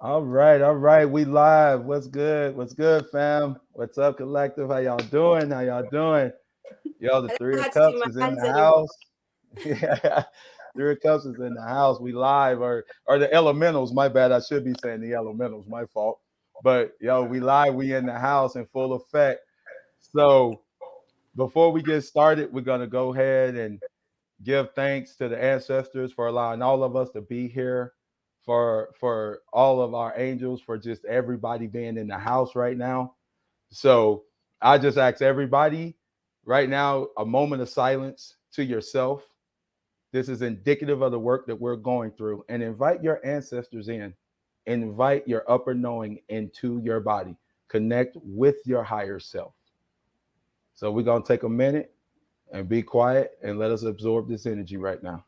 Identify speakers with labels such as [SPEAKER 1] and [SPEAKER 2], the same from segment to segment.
[SPEAKER 1] All right, all right. We live. What's good? What's good, fam? What's up, collective? How y'all doing? How y'all doing? Yo, the
[SPEAKER 2] I don't
[SPEAKER 1] Three
[SPEAKER 2] know
[SPEAKER 1] of
[SPEAKER 2] how to do
[SPEAKER 1] Cups
[SPEAKER 2] my
[SPEAKER 1] is in
[SPEAKER 2] hands
[SPEAKER 1] the
[SPEAKER 2] anymore.
[SPEAKER 1] house. Yeah, Three of Cups is in the house. We live, or the elementals. My bad. I should be saying the elementals. My fault. But yo, we live. We in the house in full effect. So before we get started, we're gonna go ahead and give thanks to the ancestors for allowing all of us to be here, for all of our angels, for just everybody being in the house right now. So I just ask everybody right now a moment of silence to yourself. This is indicative of the work that we're going through, and invite your ancestors in. Invite your upper knowing into your body. Connect with your higher self. So we're gonna take a minute and be quiet and let us absorb this energy right now.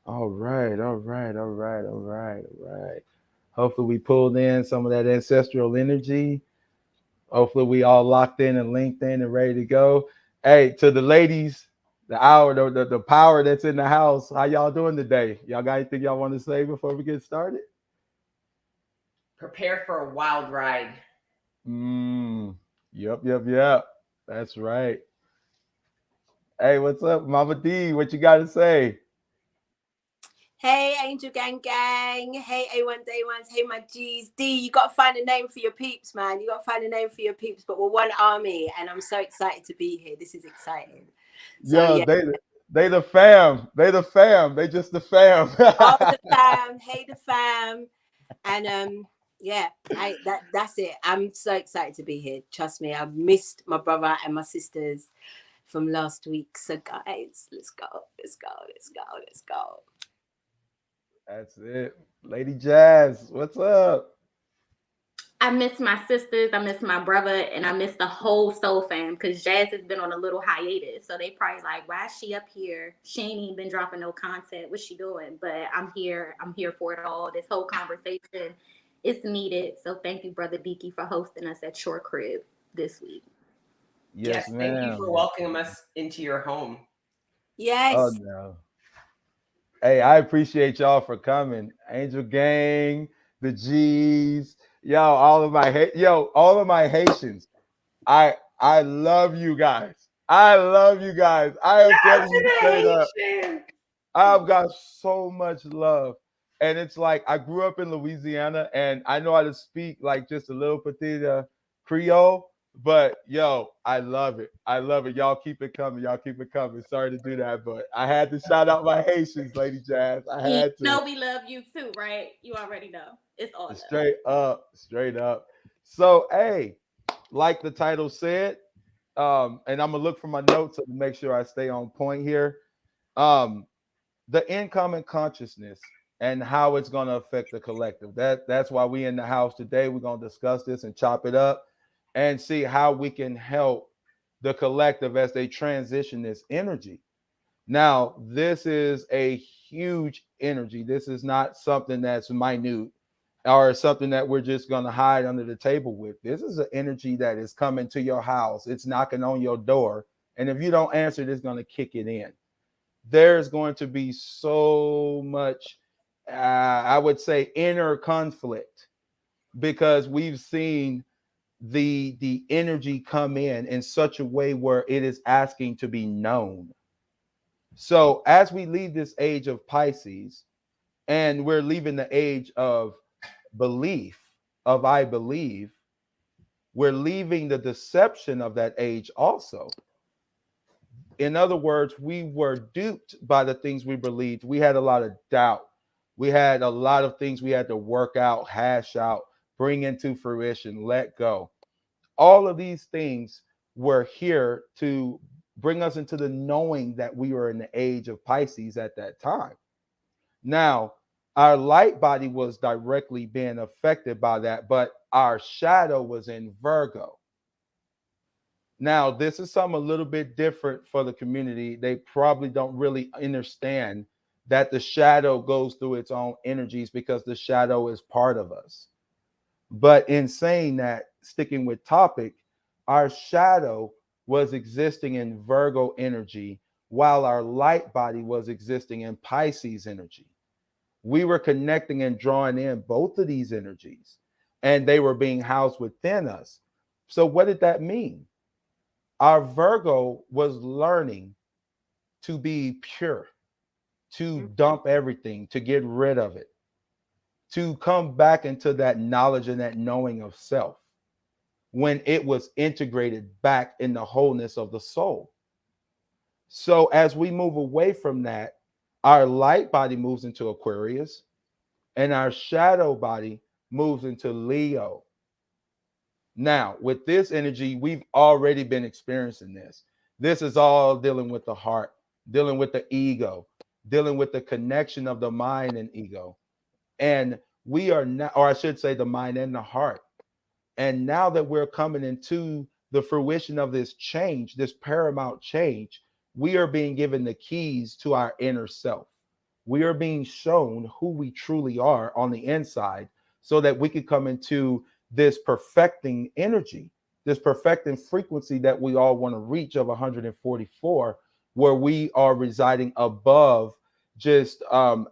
[SPEAKER 1] All right, all right, all right, all right, all right. Hopefully, we pulled in some of that ancestral energy. Hopefully, we all locked in and linked in and ready to go. Hey, to the ladies, the hour, the power that's in the house. How y'all doing today? Y'all got anything y'all want to say before we get started?
[SPEAKER 3] Prepare for a wild ride.
[SPEAKER 1] Mm, yep, yep, yep. That's right. Hey, what's up, Mama D? What you got to say?
[SPEAKER 2] Hey, Angel Gang Gang. Hey, A1 Day Ones. Hey, my G's. D, you got to find a name for your peeps, man. You got to find a name for your peeps. But we're one army, and I'm so excited to be here. This is exciting. So,
[SPEAKER 1] Yo,
[SPEAKER 2] yeah.
[SPEAKER 1] they the fam. They the fam. They just the fam.
[SPEAKER 2] Oh, the fam. Hey, the fam. And yeah, that's it. I'm so excited to be here. Trust me, I've missed my brother and my sisters from last week. So, guys, let's go. Let's go. Let's go. Let's go.
[SPEAKER 1] That's it. Lady Jazz, what's up?
[SPEAKER 4] I miss my sisters, I miss my brother, and I miss the whole Soul fam because Jazz has been on a little hiatus. So they probably like, why is she up here? She ain't even been dropping no content. What's she doing? But I'm here. I'm here for it all. This whole conversation is needed. So thank you, Brother Beaky, for hosting us at Short Crib this week.
[SPEAKER 1] Yes,
[SPEAKER 3] Yes, thank you for
[SPEAKER 1] ma'am. Yes,
[SPEAKER 3] welcoming
[SPEAKER 1] ma'am.
[SPEAKER 3] us into your home.
[SPEAKER 1] Oh
[SPEAKER 2] Yes.
[SPEAKER 1] no. Hey, I appreciate y'all for coming. Angel Gang, the G's, yo, all of my Haitians. I love you guys. I love you guys. I am
[SPEAKER 3] Shout out
[SPEAKER 1] telling
[SPEAKER 3] to
[SPEAKER 1] you straight
[SPEAKER 3] the
[SPEAKER 1] up.
[SPEAKER 3] Haitian.
[SPEAKER 1] I've got so much love. And it's like I grew up in Louisiana and I know how to speak like just a little petit Creole, but yo, I love it. I love it. Y'all keep it coming. Y'all keep it coming. Sorry to do that, but I had to shout out my Haitians, Lady Jazz. I
[SPEAKER 4] You
[SPEAKER 1] had to.
[SPEAKER 4] know we love you too, right? You already know. It's all love.
[SPEAKER 1] Straight up, straight up. So, hey, like the title said, and I'm gonna look for my notes to make sure I stay on point here. Um, the incoming consciousness and how it's going to affect the collective. That's why we in the house today. We're going to discuss this and chop it up and see how we can help the collective as they transition this energy. Now, this is a huge energy. This is not something that's minute or something that we're just going to hide under the table with. This is an energy that is coming to your house. It's knocking on your door. And if you don't answer, it's going to kick it in. There's going to be so much, I would say, inner conflict because we've seen the energy come in such a way where it is asking to be known. So as we leave this age of Pisces and we're leaving the age of belief, of I believe, we're leaving the deception of that age also. In other words, we were duped by the things we believed. We had a lot of doubt. We had a lot of things we had to work out, hash out, bring into fruition, let go. All of these things were here to bring us into the knowing that we were in the age of Pisces at that time. Now, our light body was directly being affected by that, but our shadow was in Virgo. Now, this is something a little bit different for the community. They probably don't really understand that the shadow goes through its own energies because the shadow is part of us. But in saying that, sticking with topic, our shadow was existing in Virgo energy while our light body was existing in Pisces energy. We were connecting and drawing in both of these energies, and they were being housed within us. So, what did that mean? Our Virgo was learning to be pure, to dump everything, to get rid of it, to come back into that knowledge and that knowing of self when it was integrated back in the wholeness of the soul. So as we move away from that, our light body moves into Aquarius and our shadow body moves into Leo. Now, with this energy, we've already been experiencing this. This is all dealing with the heart, dealing with the ego, dealing with the connection of the mind and ego. And we are now, or I should say, the mind and the heart. And now that we're coming into the fruition of this change, this paramount change, we are being given the keys to our inner self. We are being shown who we truly are on the inside so that we can come into this perfecting energy, this perfecting frequency that we all want to reach of 144, where we are residing above just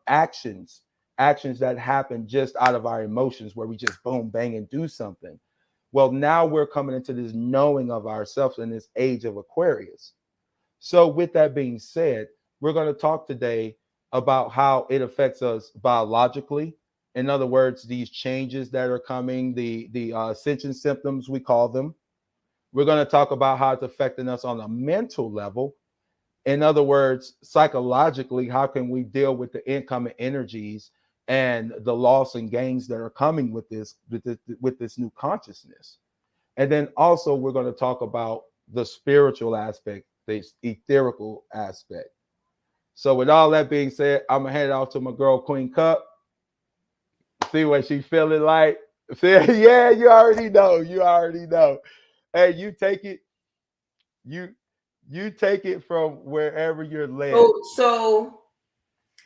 [SPEAKER 1] actions that happen just out of our emotions, where we just boom, bang, and do something. Well, now we're coming into this knowing of ourselves in this age of Aquarius. So with that being said, we're going to talk today about how it affects us biologically. In other words, these changes that are coming, the ascension symptoms, we call them. We're going to talk about how it's affecting us on a mental level. In other words, psychologically, how can we deal with the incoming energies and the loss and gains that are coming with this new consciousness? And then also we're going to talk about the spiritual aspect, the etherical aspect. So with all that being said, I'm gonna hand it off to my girl Queen Cup. See what she feeling like. See, yeah, you already know. You already know. Hey, you take it. You take it from wherever you're led.
[SPEAKER 3] So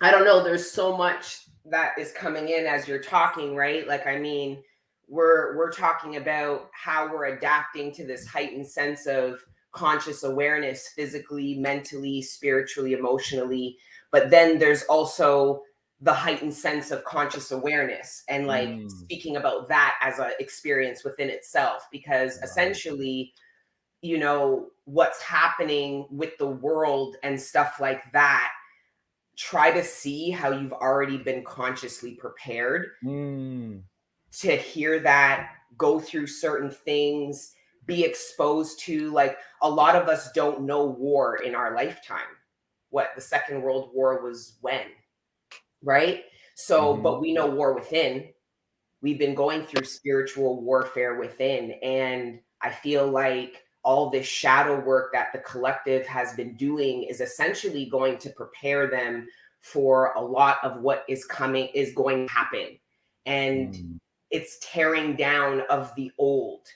[SPEAKER 3] I don't know. There's so much that is coming in as you're talking, right? Like, I mean, we're talking about how we're adapting to this heightened sense of conscious awareness, physically, mentally, spiritually, emotionally. But then there's also the heightened sense of conscious awareness, and like speaking about that as an experience within itself, because essentially, you know, what's happening with the world and stuff like that, try to see how you've already been consciously prepared to hear that, go through certain things, be exposed to, like, a lot of us don't know war in our lifetime. What, the Second World War was when, right? So, but we know war within. We've been going through spiritual warfare within. And I feel like all this shadow work that the collective has been doing is essentially going to prepare them for a lot of what is coming, is going to happen. And it's tearing down of the old.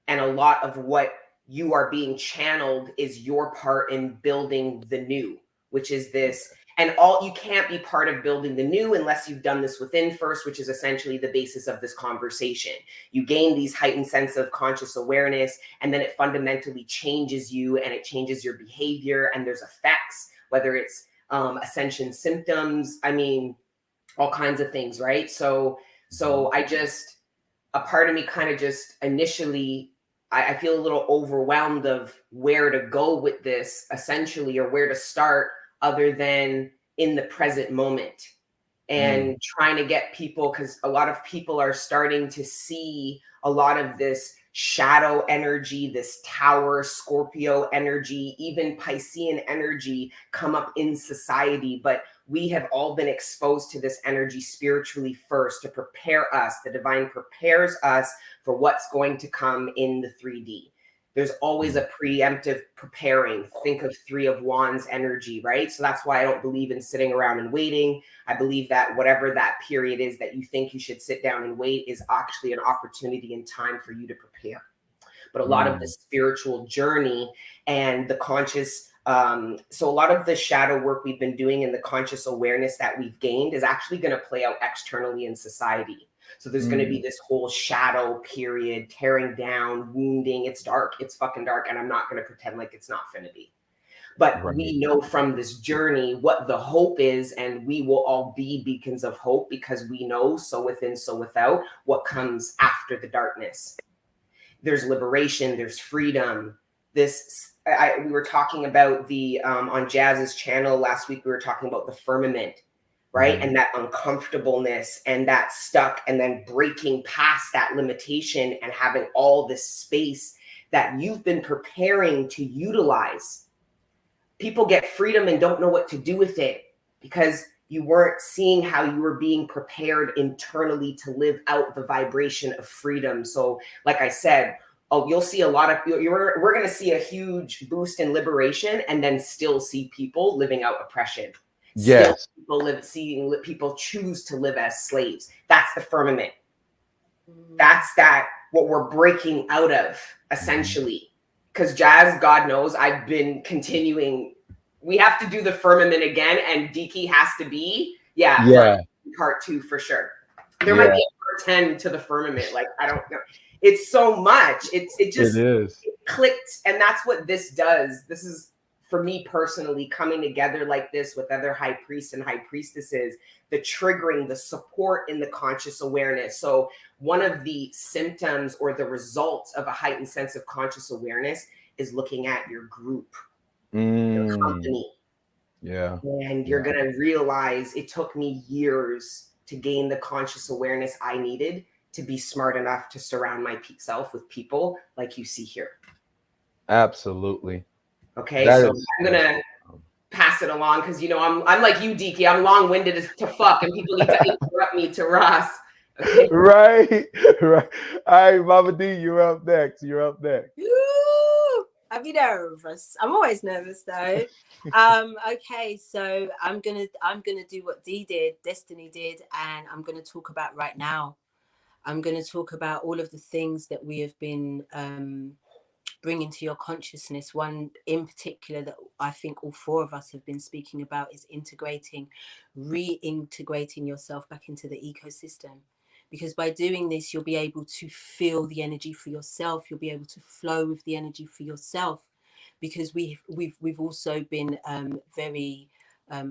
[SPEAKER 3] And a lot of what you are being channeled is your part in building the new, which is this. And all, you can't be part of building the new unless you've done this within first, which is essentially the basis of this conversation. You gain these heightened sense of conscious awareness, and then it fundamentally changes you and it changes your behavior. And there's effects, whether it's ascension symptoms, I mean, all kinds of things, right? So I just, a part of me kind of just initially, I feel a little overwhelmed of where to go with this essentially, or where to start, other than in the present moment, and trying to get people, because a lot of people are starting to see a lot of this shadow energy, this Tower, Scorpio energy, even Piscean energy come up in society. But we have all been exposed to this energy spiritually first to prepare us. The divine prepares us for what's going to come in the 3D. There's always a preemptive preparing. Think of Three of Wands energy, right? So that's why I don't believe in sitting around and waiting. I believe that whatever that period is that you think you should sit down and wait is actually an opportunity and time for you to prepare. but a lot of the spiritual journey and the conscious. So a lot of the shadow work we've been doing and the conscious awareness that we've gained is actually going to play out externally in society. So there's going to be this whole shadow period, tearing down, wounding. It's dark. It's fucking dark. And I'm not going to pretend like it's not going to be. But we know from this journey what the hope is, and we will all be beacons of hope because we know, so within, so without, what comes after the darkness. There's liberation, there's freedom. We were talking about the on Jazz's channel last week, we were talking about the firmament, right? And that uncomfortableness and that stuck, and then breaking past that limitation and having all this space that you've been preparing to utilize. People get freedom and don't know what to do with it because you weren't seeing how you were being prepared internally to live out the vibration of freedom. So like I said, you'll see a lot of, we're going to see a huge boost in liberation and then still see people living out oppression.
[SPEAKER 1] Yes.
[SPEAKER 3] Seeing people choose to live as slaves. That's the firmament. That's what we're breaking out of, essentially. Because Jazz, God knows, I've been continuing. We have to do the firmament again, and Diki has to be, part 2 for sure. There might be a part 10 to the firmament. Like, I don't know. It's so much. It clicked, and that's what this does. This is, for me personally, coming together like this with other high priests and high priestesses, the triggering, the support in the conscious awareness. So one of the symptoms or the results of a heightened sense of conscious awareness is looking at your group, your company.
[SPEAKER 1] Yeah.
[SPEAKER 3] And you're going to realize it took me years to gain the conscious awareness I needed to be smart enough to surround my peak self with people like you see here.
[SPEAKER 1] Absolutely.
[SPEAKER 3] Okay, so I'm going to pass it along because, you know, I'm like you, Diki. I'm long-winded to fuck, and people need to interrupt me to Ross. Okay?
[SPEAKER 1] Right. All right, Mama D, you're up next.
[SPEAKER 2] Ooh, I'd be nervous. I'm always nervous though. Okay, so I'm gonna do what Destiny did, and I'm gonna talk about right now. I'm gonna talk about all of the things that we have been bringing to your consciousness. One in particular that I think all 4 of us have been speaking about is reintegrating yourself back into the ecosystem. Because by doing this, you'll be able to feel the energy for yourself. You'll be able to flow with the energy for yourself. Because we've also been very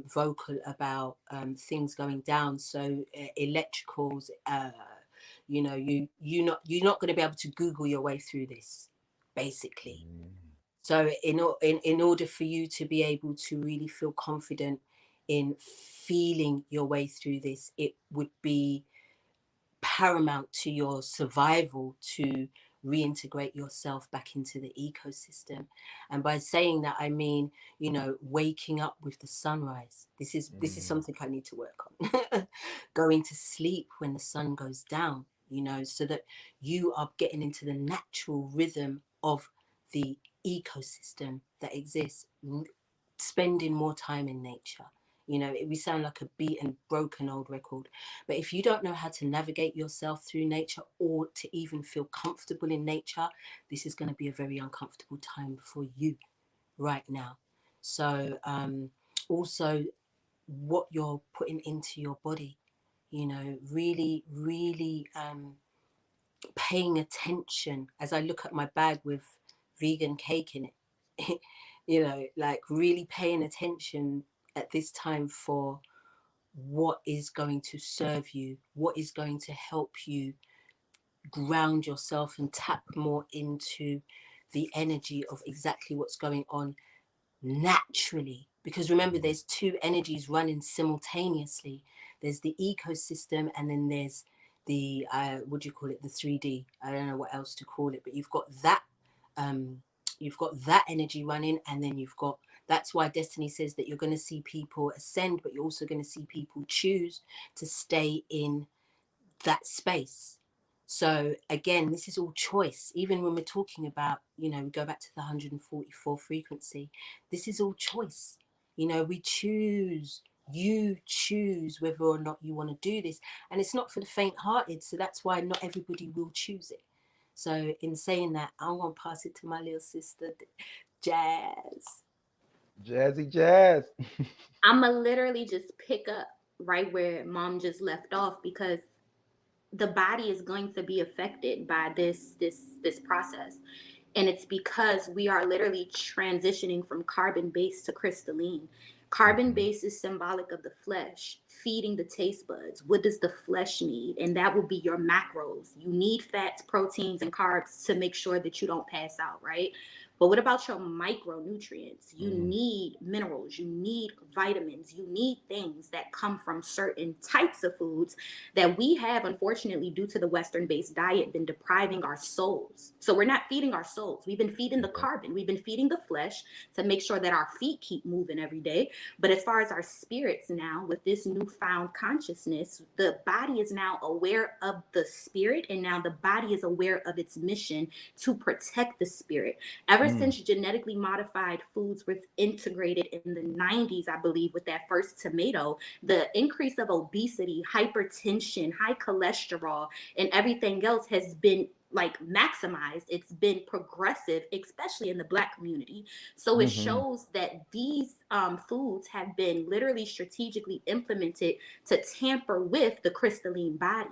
[SPEAKER 2] vocal about things going down. So electricals, you know, you're not going to be able to Google your way through this, basically. So in order for you to be able to really feel confident in feeling your way through this, it would be paramount to your survival to reintegrate yourself back into the ecosystem. And by saying that, I mean, you know, waking up with the sunrise. This is something I need to work on. Going to sleep when the sun goes down, you know, so that you are getting into the natural rhythm of the ecosystem that exists. Spending more time in nature. You know, we sound like a beaten, broken old record. But if you don't know how to navigate yourself through nature or to even feel comfortable in nature, this is going to be a very uncomfortable time for you right now. So also what you're putting into your body, you know, really, really paying attention. As I look at my bag with vegan cake in it, you know, like really paying attention at this time for what is going to serve you, what is going to help you ground yourself and tap more into the energy of exactly what's going on naturally. Because remember, there's 2 energies running simultaneously. There's the ecosystem, and then there's the what do you call it, the 3D. I don't know what else to call it, but you've got that energy running, and then that's why Destiny says that you're going to see people ascend, but you're also going to see people choose to stay in that space. So again, this is all choice. Even when we're talking about, you know, we go back to the 144 frequency, this is all choice. You know, you choose whether or not you want to do this. And it's not for the faint-hearted. So that's why not everybody will choose it. So in saying that, I'm gonna pass it to my little sister, Jazz.
[SPEAKER 1] Jazzy Jazz.
[SPEAKER 4] I'ma literally just pick up right where mom just left off, because the body is going to be affected by this process. And it's because we are literally transitioning from carbon based to crystalline. Carbon based is symbolic of the flesh, feeding the taste buds. What does the flesh need? And that will be your macros. You need fats, proteins, and carbs to make sure that you don't pass out, right? But what about your micronutrients? You need minerals, you need vitamins, you need things that come from certain types of foods that we have, unfortunately, due to the Western-based diet, been depriving our souls. So we're not feeding our souls. We've been feeding the carbon. We've been feeding the flesh to make sure that our feet keep moving every day. But as far as our spirits now, with this newfound consciousness, the body is now aware of the spirit, and now the body is aware of its mission to protect the spirit. Ever since genetically modified foods were integrated in the 90s, I believe, with that first tomato, the increase of obesity, hypertension, high cholesterol, and everything else has been like maximized. It's been progressive, especially in the Black community. So it shows that these foods have been literally strategically implemented to tamper with the crystalline body.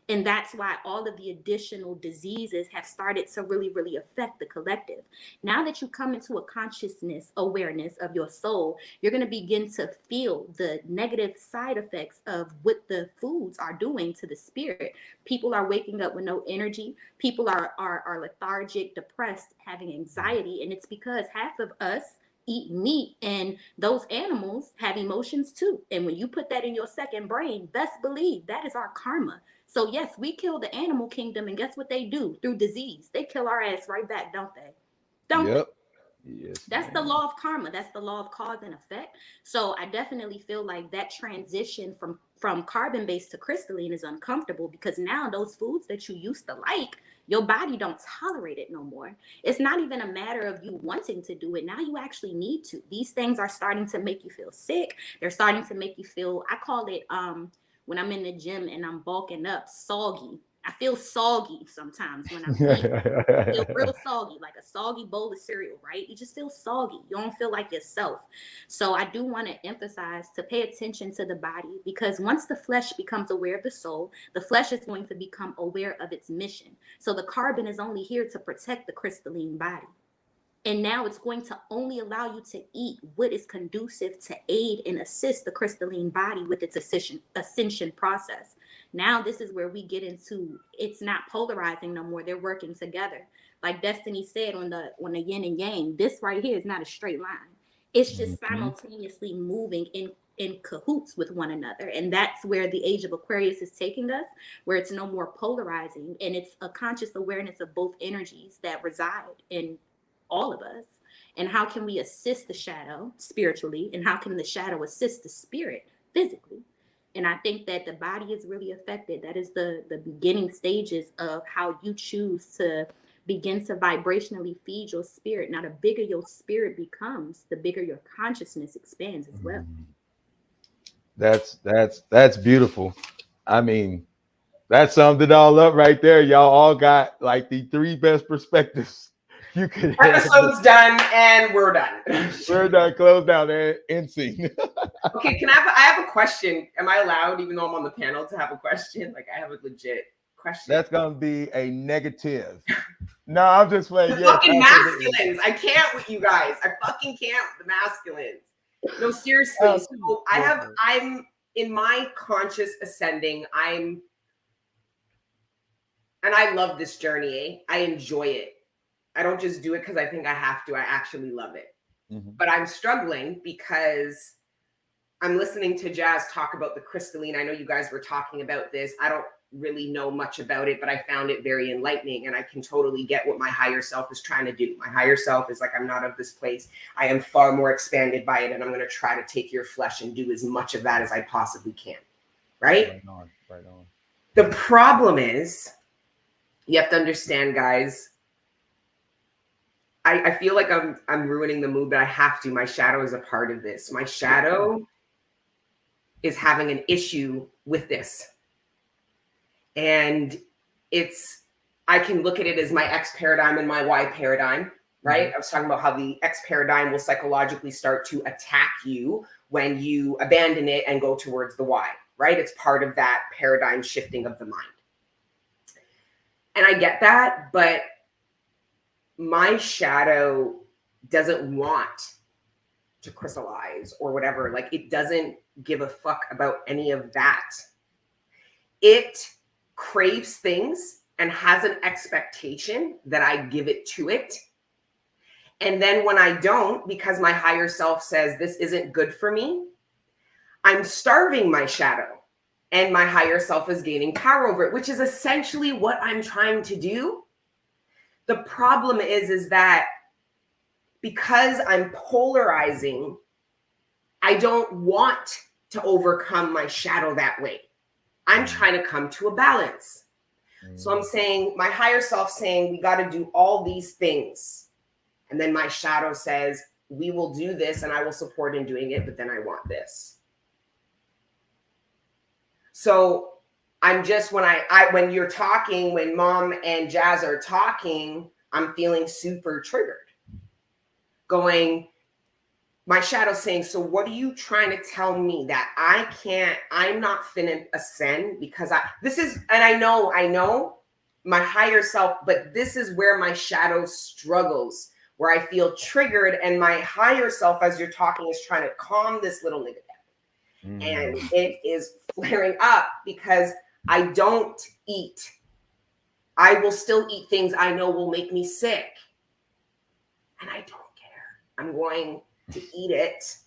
[SPEAKER 4] And that's why all of the additional diseases have started to really, really affect the collective. Now that you come into a consciousness awareness of your soul, you're going to begin to feel the negative side effects of what the foods are doing to the spirit. People are waking up with no energy. People are lethargic, depressed, having anxiety. And it's because half of us eat meat, and those animals have emotions too. And when you put that in your second brain, best believe that is our karma. So yes, we kill the animal kingdom, and guess what they do through disease? They kill our ass right back, don't they? Don't they?
[SPEAKER 1] Yes.
[SPEAKER 4] That's the law of karma. That's the law of cause and effect. So I definitely feel like that transition from carbon based to crystalline is uncomfortable, because now those foods that you used to like, your body don't tolerate it no more. It's not even a matter of you wanting to do it. Now you actually need to. These things are starting to make you feel sick. They're starting to make you feel, I call it when I'm in the gym and I'm bulking up, soggy. I feel soggy sometimes when I'm eating. I feel real soggy, like a soggy bowl of cereal, right? You just feel soggy. You don't feel like yourself. So I do want to emphasize to pay attention to the body, because once the flesh becomes aware of the soul, the flesh is going to become aware of its mission. So the carbon is only here to protect the crystalline body. And now it's going to only allow you to eat what is conducive to aid and assist the crystalline body with its ascension process. Now this is where we get into, it's not polarizing no more. They're working together. Like Destiny said on the yin and yang, this right here is not a straight line. It's just simultaneously moving in cahoots with one another. And that's where the age of Aquarius is taking us, where it's no more polarizing, and it's a conscious awareness of both energies that reside in all of us. And how can we assist the shadow spiritually, and how can the shadow assist the spirit physically? And I think that the body is really affected. That is the beginning stages of how you choose to begin to vibrationally feed your spirit. Now, the bigger your spirit becomes, the bigger your consciousness expands as well.
[SPEAKER 1] That's beautiful. I mean, that summed it all up right there. Y'all all got like the 3 best perspectives you could have.
[SPEAKER 3] Episode's done and we're done.
[SPEAKER 1] We're done. Close down there. End scene.
[SPEAKER 3] Okay, I have a question. Am I allowed, even though I'm on the panel, to have a question? Like, I have a legit question.
[SPEAKER 1] That's gonna be a negative. No, I'm just playing.
[SPEAKER 3] The fucking masculines. I can't with you guys. I fucking can't with the masculines. No, seriously. So I'm in my conscious ascending. And I love this journey. I enjoy it. I don't just do it because I think I have to. I actually love it. But I'm struggling because I'm listening to Jazz talk about the crystalline. I know you guys were talking about this. I don't really know much about it, but I found it very enlightening, and I can totally get what my higher self is trying to do. My higher self is like, I'm not of this place. I am far more expanded by it, and I'm going to try to take your flesh and do as much of that as I possibly can. Right?
[SPEAKER 1] Right on.
[SPEAKER 3] The problem is, you have to understand, guys, I feel like I'm ruining the mood, but I have to. My shadow is a part of this. My shadow is having an issue with this. And it's I can look at it as my X paradigm and my Y paradigm, right? I was talking about how the X paradigm will psychologically start to attack you when you abandon it and go towards the Y, right? It's part of that paradigm shifting of the mind. And I get that, but my shadow doesn't want to crystallize or whatever. Like, it doesn't give a fuck about any of that. It craves things and has an expectation that I give it to it. And then when I don't, because my higher self says this isn't good for me, I'm starving my shadow, and my higher self is gaining power over it, which is essentially what I'm trying to do. The problem is that because I'm polarizing, I don't want to overcome my shadow that way. I'm trying to come to a balance. So I'm saying, my higher self saying, we got to do all these things. And then my shadow says, we will do this and I will support in doing it, but then I want this. So I'm just, when you're talking, when Mom and Jazz are talking, I'm feeling super triggered. Going, my shadow saying, so what are you trying to tell me that I'm not finna ascend because I know my higher self, but this is where my shadow struggles, where I feel triggered, and my higher self, as you're talking, is trying to calm this little nigga down. And it is flaring up because I don't eat. I will still eat things I know will make me sick. And I don't care. I'm going to eat it.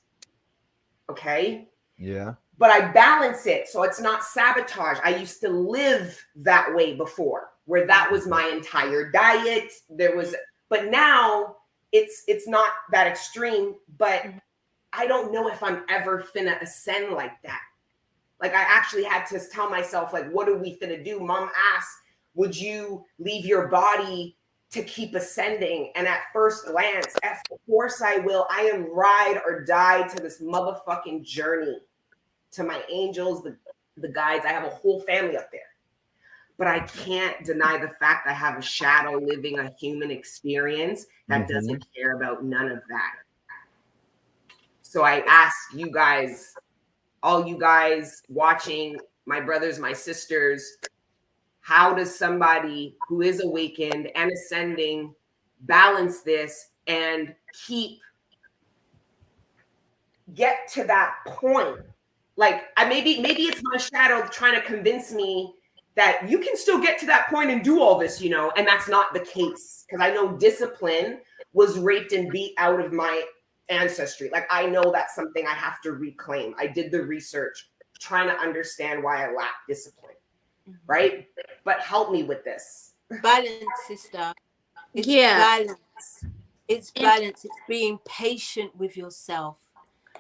[SPEAKER 3] Okay?
[SPEAKER 1] Yeah.
[SPEAKER 3] But I balance it so it's not sabotage. I used to live that way before, where that was my entire diet. But now it's not that extreme, but I don't know if I'm ever finna ascend like that. Like, I actually had to tell myself, like, what are we finna do? Mom asked, would you leave your body to keep ascending? And at first glance, of course I will. I am ride or die to this motherfucking journey, to my angels, the guides. I have a whole family up there. But I can't deny the fact I have a shadow living a human experience that doesn't care about none of that. So I ask you guys, all you guys watching, my brothers, my sisters, how does somebody who is awakened and ascending balance this and get to that point? Like, maybe it's my shadow trying to convince me that you can still get to that point and do all this, and that's not the case. Because I know discipline was raped and beat out of my ancestry. Like, I know that's something I have to reclaim. I did the research trying to understand why I lack discipline, right? But help me with this.
[SPEAKER 2] Balance, sister. It's balance. It's balance. It's being patient with yourself.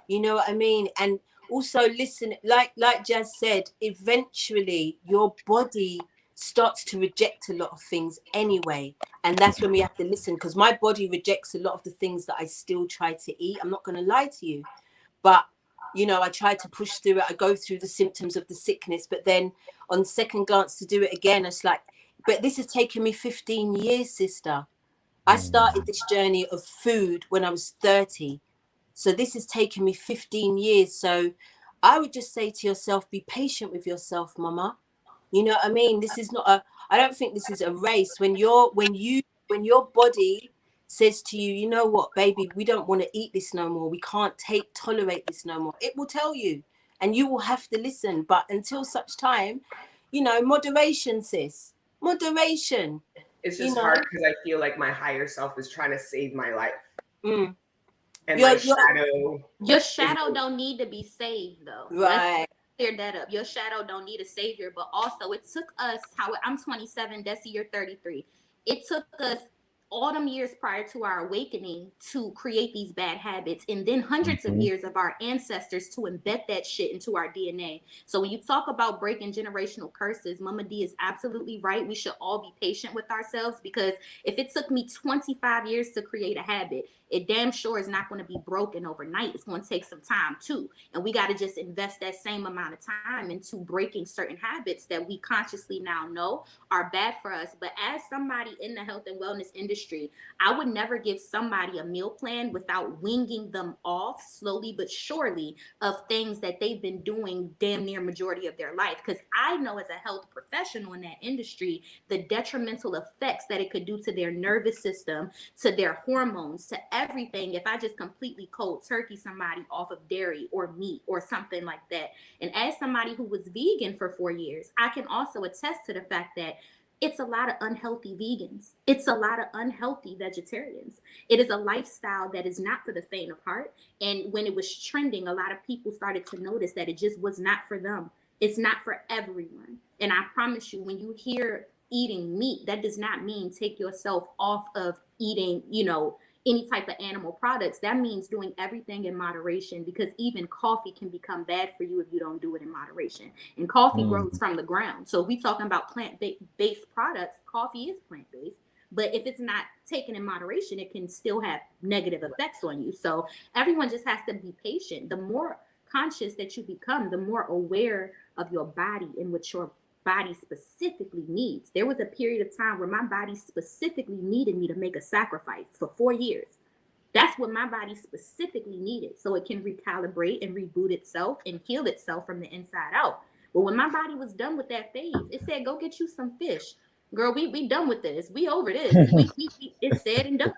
[SPEAKER 2] You know what I mean? And also listen, like Jazz said, eventually your body starts to reject a lot of things anyway. And that's when we have to listen, because my body rejects a lot of the things that I still try to eat. I'm not going to lie to you. But, I try to push through it. I go through the symptoms of the sickness. But then on second glance to do it again, it's like, but this has taken me 15 years, sister. I started this journey of food when I was 30. So this has taken me 15 years. So I would just say to yourself, be patient with yourself, mama. You know what I mean? This is not I don't think this is a race. When your body says to you, you know what, baby, we don't want to eat this no more. We can't tolerate this no more. It will tell you, and you will have to listen. But until such time, moderation, sis. Moderation.
[SPEAKER 3] It's just hard because I feel like my higher self is trying to save my life. And
[SPEAKER 4] your shadow don't need to be saved, though.
[SPEAKER 2] Right.
[SPEAKER 4] Let's clear that up. Your shadow don't need a savior, but also it took us, I'm 27, Desi, you're 33. It took us all them years prior to our awakening to create these bad habits, and then hundreds of years of our ancestors to embed that shit into our DNA. So when you talk about breaking generational curses, Mama D is absolutely right. We should all be patient with ourselves, because if it took me 25 years to create a habit, it damn sure is not going to be broken overnight. It's going to take some time too. And we got to just invest that same amount of time into breaking certain habits that we consciously now know are bad for us. But as somebody in the health and wellness industry, I would never give somebody a meal plan without winging them off slowly but surely of things that they've been doing damn near majority of their life. Because I know as a health professional in that industry, the detrimental effects that it could do to their nervous system, to their hormones, to everything, if I just completely cold turkey somebody off of dairy or meat or something like that. And as somebody who was vegan for 4 years, I can also attest to the fact that it's a lot of unhealthy vegans. It's a lot of unhealthy vegetarians. It is a lifestyle that is not for the faint of heart. And when it was trending, a lot of people started to notice that it just was not for them. It's not for everyone. And I promise you, when you hear eating meat, that does not mean take yourself off of eating, any type of animal products. That means doing everything in moderation, because even coffee can become bad for you if you don't do it in moderation. And coffee grows from the ground. So if we talking about plant-based products, coffee is plant-based. But if it's not taken in moderation, it can still have negative effects on you. So everyone just has to be patient. The more conscious that you become, the more aware of your body and what your body specifically needs. There was a period of time where my body specifically needed me to make a sacrifice for 4 years. That's what my body specifically needed, so it can recalibrate and reboot itself and heal itself from the inside out. But when my body was done with that phase, it said, go get you some fish. Girl, we done with this. We over this. It's said and done.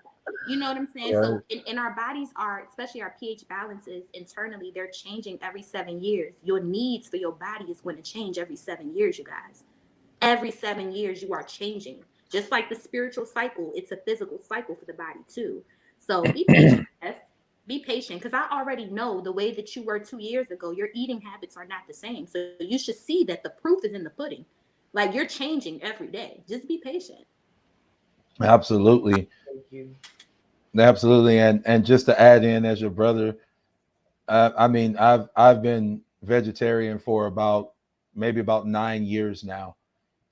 [SPEAKER 4] You know what I'm saying?
[SPEAKER 1] Right.
[SPEAKER 4] So in our bodies are, especially our pH balances internally, they're changing every 7 years. Your needs for your body is going to change every 7 years, you guys. Every 7 years you are changing. Just like the spiritual cycle, it's a physical cycle for the body too. So be patient, Beth. Be patient, because I already know the way that you were 2 years ago, your eating habits are not the same. So you should see that the proof is in the pudding. Like, you're changing every day. Just be patient.
[SPEAKER 1] Absolutely.
[SPEAKER 3] Thank you.
[SPEAKER 1] Absolutely. And just to add in, as your brother, I mean, I've been vegetarian for maybe about 9 years now.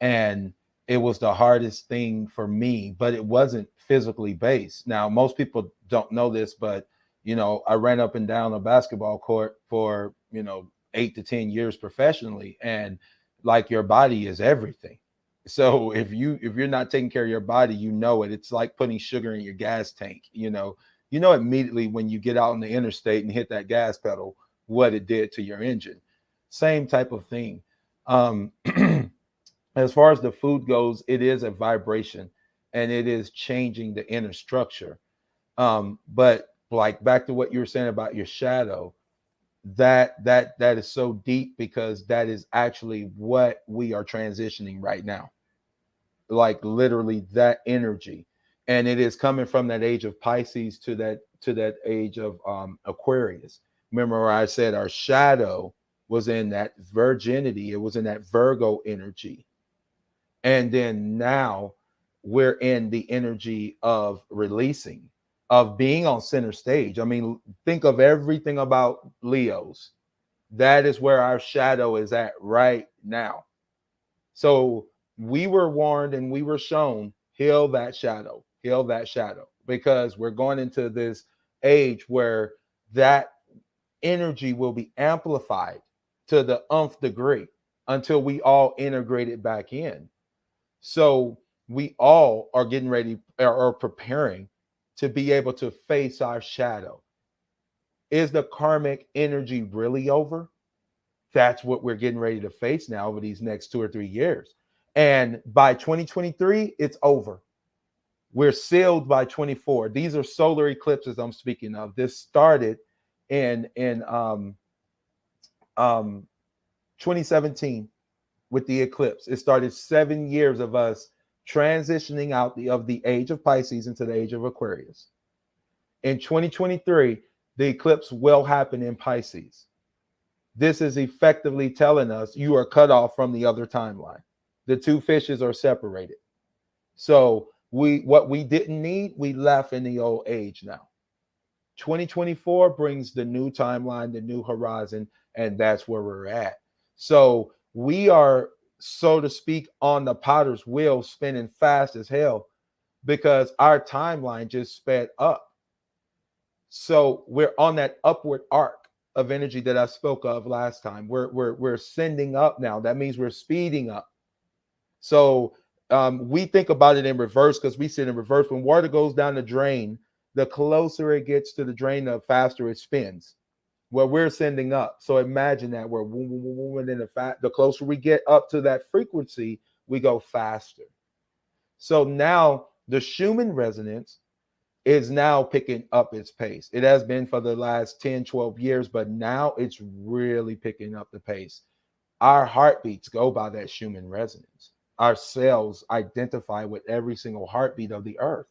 [SPEAKER 1] And it was the hardest thing for me, but it wasn't physically based. Now, most people don't know this, but I ran up and down a basketball court for 8 to 10 years professionally, and like, your body is everything. So if you're not taking care of your body, it. It's like putting sugar in your gas tank. Immediately when you get out on the interstate and hit that gas pedal, what it did to your engine. Same type of thing. As far as the food goes, it is a vibration, and it is changing the inner structure. But like, back to what you were saying about your shadow, that is so deep, because that is actually what we are transitioning right now. Like, literally, that energy, and it is coming from that age of Pisces to that age of Aquarius. Remember where I said our shadow was in that virginity, it was in that Virgo energy. And then now we're in the energy of releasing, of being on center stage. I mean, think of everything about Leos. That is where our shadow is at right now. So we were warned and we were shown, heal that shadow, because we're going into this age where that energy will be amplified to the nth degree until we all integrate it back in. So we all are getting ready or preparing to be able to face our shadow. Is the karmic energy really over? That's what we're getting ready to face now over these next 2 or 3 years. And by 2023, it's over. We're sealed by 24. These are solar eclipses I'm speaking of. This started in 2017 with the eclipse. It started 7 years of us transitioning out of the age of Pisces into the age of Aquarius. In 2023, the eclipse will happen in Pisces. This is effectively telling us you are cut off from the other timeline. The two fishes are separated. So What we didn't need, we left in the old age now. 2024 brings the new timeline, the new horizon, and that's where we're at. So we are, so to speak, on the potter's wheel, spinning fast as hell because our timeline just sped up. So we're on that upward arc of energy that I spoke of last time. We're sending up now. That means we're speeding up. So we think about it in reverse because we sit in reverse. When water goes down the drain, the closer it gets to the drain, the faster it spins. Well, we're sending up. So imagine that we're and then the closer we get up to that frequency, we go faster. So now the Schumann resonance is now picking up its pace. It has been for the last 10, 12 years, but now it's really picking up the pace. Our heartbeats go by that Schumann resonance. Our cells identify with every single heartbeat of the earth.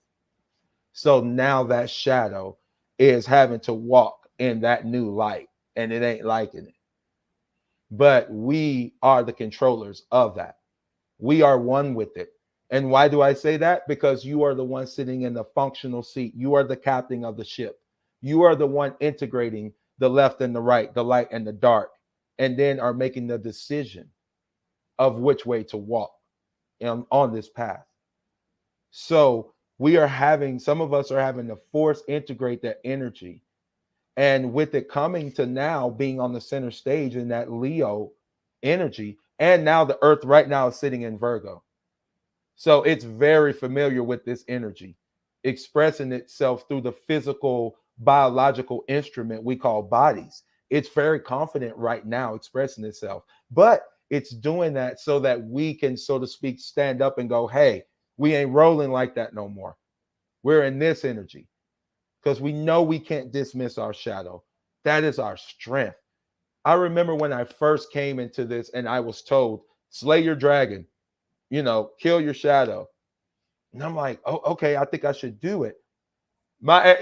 [SPEAKER 1] So now that shadow is having to walk in that new light, and it ain't liking it. But we are the controllers of that. We are one with it. And why do I say that? Because you are the one sitting in the functional seat. You are the captain of the ship. You are the one integrating the left and the right, the light and the dark, and then are making the decision of which way to walk on this path. So we are having, some of us are having to force integrate that energy. And with it coming to now being on the center stage in that Leo energy, and now the earth right now is sitting in Virgo. So it's very familiar with this energy, expressing itself through the physical, biological instrument we call bodies. It's very confident right now expressing itself, but it's doing that so that we can, so to speak, stand up and go, hey, we ain't rolling like that no more. We're in this energy because we know we can't dismiss our shadow. That is our strength. I remember when I first came into this and I was told, slay your dragon, kill your shadow. And I'm like, oh, okay, I think I should do it. My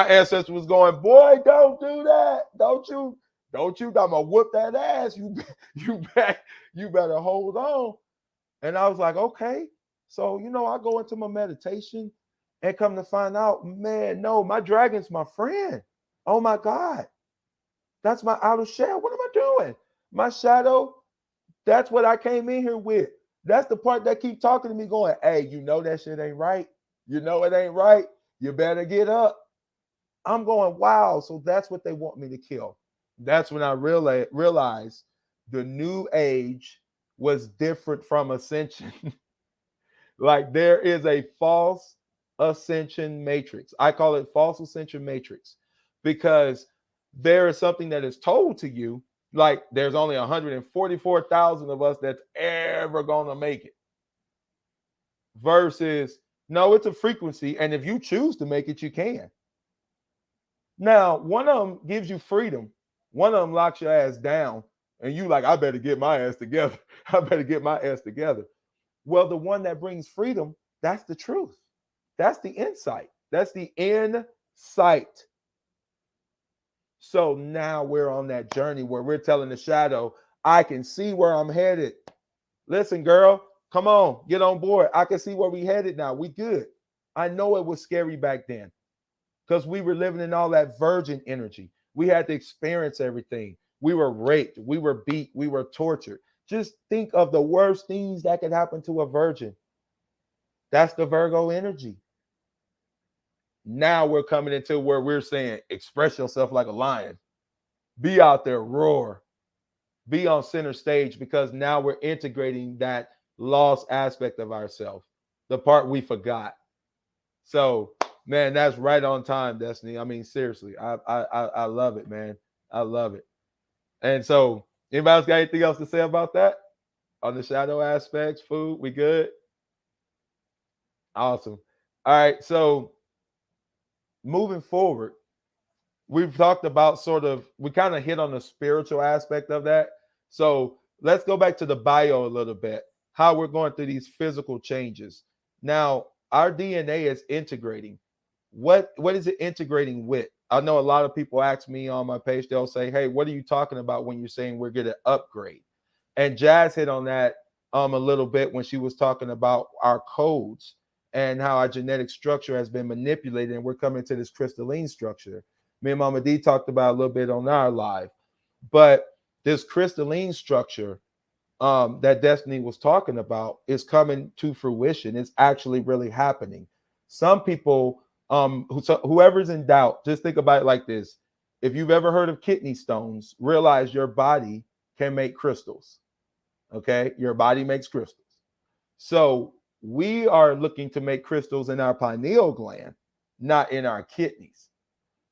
[SPEAKER 1] ancestor was going, boy, don't do that. Don't you, I'm gonna whoop that ass. You better hold on. And I was like, okay. So, I go into my meditation and come to find out, man, no, my dragon's my friend. Oh my God. That's my outer shell. What am I doing? My shadow, that's what I came in here with. That's the part that keep talking to me going, hey, that shit ain't right. It ain't right. You better get up. I'm going, wow. So that's what they want me to kill. That's when I realized the new age was different from ascension. Like there is a false ascension matrix. I call it false ascension matrix because there is something that is told to you, like there's only 144,000 of us that's ever going to make it. Versus, no, it's a frequency. And if you choose to make it, you can. Now, one of them gives you freedom. One of them locks your ass down. And you like, I better get my ass together. I better get my ass together. Well, the one that brings freedom, that's the truth. That's the insight. That's the insight. So now we're on that journey where we're telling the shadow, I can see where I'm headed. Listen, girl, come on, get on board. I can see where we headed now. We good. I know it was scary back then because we were living in all that virgin energy. We had to experience everything. We were raped. We were beat. We were tortured. Just think of the worst things that could happen to a virgin. That's the Virgo energy. Now we're coming into where we're saying, express yourself like a lion. Be out there, roar. Be on center stage because now we're integrating that lost aspect of ourselves, the part we forgot. So, man, that's right on time, Destiny. I mean, seriously, I love it, man. I love it. And so, anybody else got anything else to say about that? On the shadow aspects, food, we good? Awesome. All right, so moving forward, we've talked about we kind of hit on the spiritual aspect of that. So let's go back to the bio a little bit, how we're going through these physical changes. Now, our DNA is integrating. What is it integrating with? I know a lot of people ask me on my page, they'll say, hey, what are you talking about when you're saying we're going to upgrade? And Jazz hit on that a little bit when she was talking about our codes and how our genetic structure has been manipulated, and we're coming to this crystalline structure. Me and Mama D talked about a little bit on our live, but this crystalline structure that Destiny was talking about is coming to fruition. It's actually really happening. Some people, whoever's in doubt, just think about it like this. If you've ever heard of kidney stones, realize your body can make crystals. Okay, your body makes crystals. So we are looking to make crystals in our pineal gland, not in our kidneys.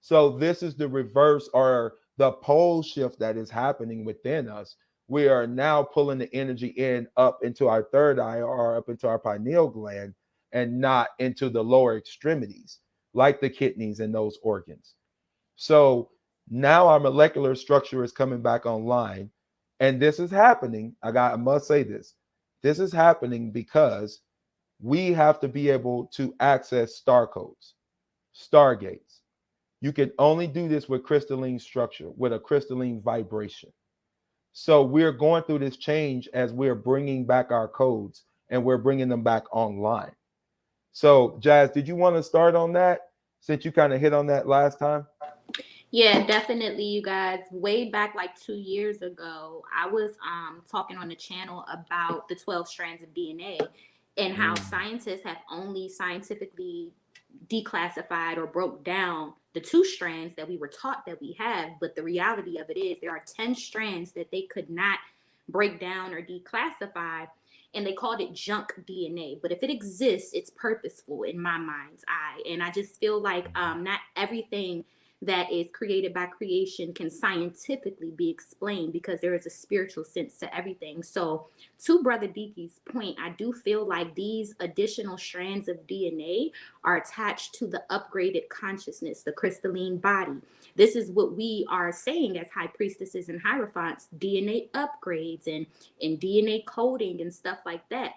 [SPEAKER 1] So this is the reverse, or the pole shift that is happening within us. We are now pulling the energy in up into our third eye or up into our pineal gland, and not into the lower extremities like the kidneys and those organs. So now our molecular structure is coming back online. And this is happening. I must say this. This is happening because we have to be able to access star codes, stargates. You can only do this with crystalline structure, with a crystalline vibration. So we're going through this change as we're bringing back our codes, and we're bringing them back online. So Jazz, did you want to start on that, since you kind of hit on that last time?
[SPEAKER 4] Yeah, definitely, you guys. Way back like 2 years ago, I was talking on the channel about the 12 strands of DNA and how scientists have only scientifically declassified or broke down the 2 strands that we were taught that we have. But the reality of it is there are 10 strands that they could not break down or declassify, and they called it junk DNA. But if it exists, it's purposeful in my mind's eye. And I just feel like not everything that is created by creation can scientifically be explained, because there is a spiritual sense to everything. So to Brother Diki's point, I do feel like these additional strands of DNA are attached to the upgraded consciousness, the crystalline body. This is what we are saying as high priestesses and hierophants: DNA upgrades and DNA coding and stuff like that.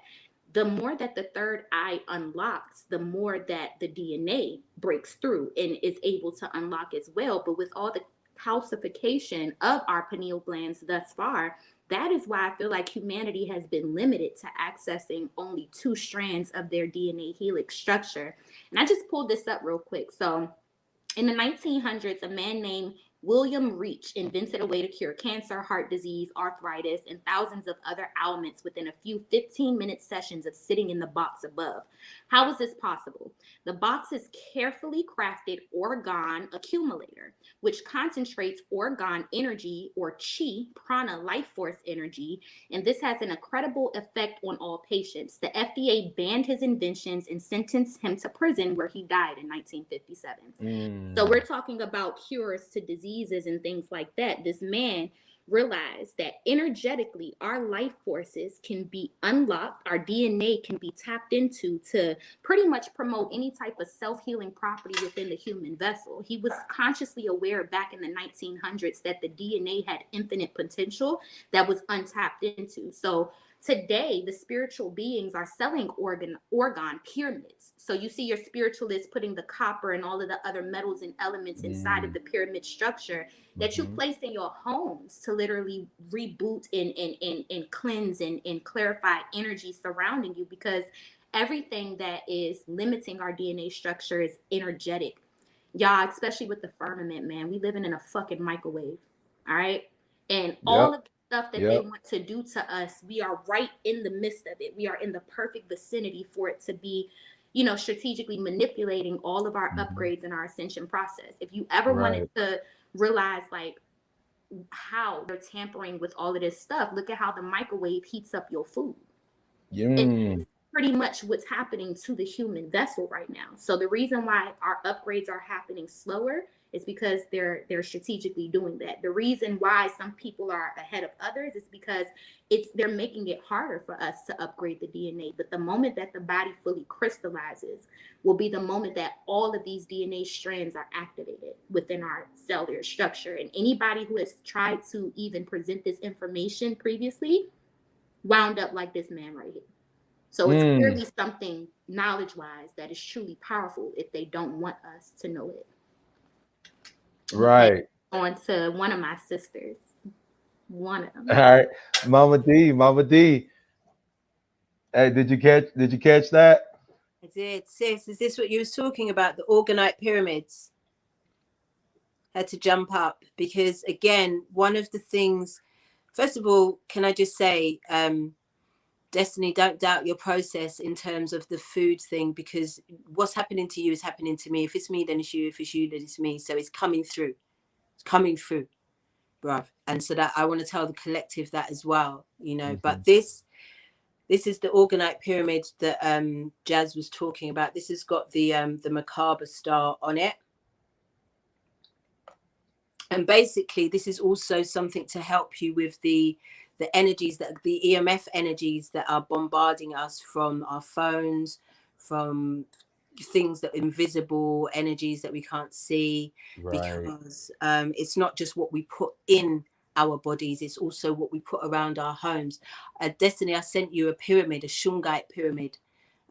[SPEAKER 4] The more that the third eye unlocks, the more that the DNA breaks through and is able to unlock as well. But with all the calcification of our pineal glands thus far, that is why I feel like humanity has been limited to accessing only 2 strands of their DNA helix structure. And I just pulled this up real quick. So in the 1900s, a man named William Reich invented a way to cure cancer, heart disease, arthritis, and thousands of other ailments within a few 15-minute sessions of sitting in the box above. How is this possible? The box is carefully crafted orgone accumulator, which concentrates orgone energy, or chi, prana, life force energy, and this has an incredible effect on all patients. The FDA banned his inventions and sentenced him to prison, where he died in 1957. So we're talking about cures to diseases and things like that. This man realized that energetically our life forces can be unlocked, our DNA can be tapped into to pretty much promote any type of self-healing property within the human vessel. He was consciously aware back in the 1900s that the DNA had infinite potential that was untapped into. So today, the spiritual beings are selling orgone pyramids. So you see your spiritualists putting the copper and all of the other metals and elements inside of the pyramid structure that you place in your homes to literally reboot and cleanse and clarify energy surrounding you, because everything that is limiting our DNA structure is energetic. Y'all, especially with the firmament, man, we living in a fucking microwave. All right. And all of stuff that they want to do to us, we are right in the midst of it. We are in the perfect vicinity for it to be, strategically manipulating all of our upgrades in our ascension process. If you ever wanted to realize like how they're tampering with all of this stuff, look at how the microwave heats up your food. It's pretty much what's happening to the human vessel right now. So the reason why our upgrades are happening slower is because they're strategically doing that. The reason why some people are ahead of others is because they're making it harder for us to upgrade the DNA. But the moment that the body fully crystallizes will be the moment that all of these DNA strands are activated within our cellular structure. And anybody who has tried to even present this information previously wound up like this man right here. So it's clearly something knowledge-wise that is truly powerful if they don't want us to know it.
[SPEAKER 1] Right.
[SPEAKER 4] On to one of my sisters. One of them.
[SPEAKER 1] All right. Mama D. Hey, did you catch that?
[SPEAKER 2] I did. Sis, is this what you was talking about? The orgonite pyramids had to jump up because, again, one of the things, first of all, can I just say, Destiny, don't doubt your process in terms of the food thing, because what's happening to you is happening to me. If it's me, then it's you. If it's you, then it's me. So it's coming through. It's coming through, bruv. And so that I want to tell the collective that as well, you know. But this is the orgonite pyramid that Jazz was talking about. This has got the macabre star on it. And basically, this is also something to help you with the energies, that the EMF energies that are bombarding us from our phones, from things that are invisible, energies that we can't see, because it's not just what we put in our bodies, it's also what we put around our homes. Destiny, I sent you a pyramid, a shungite pyramid,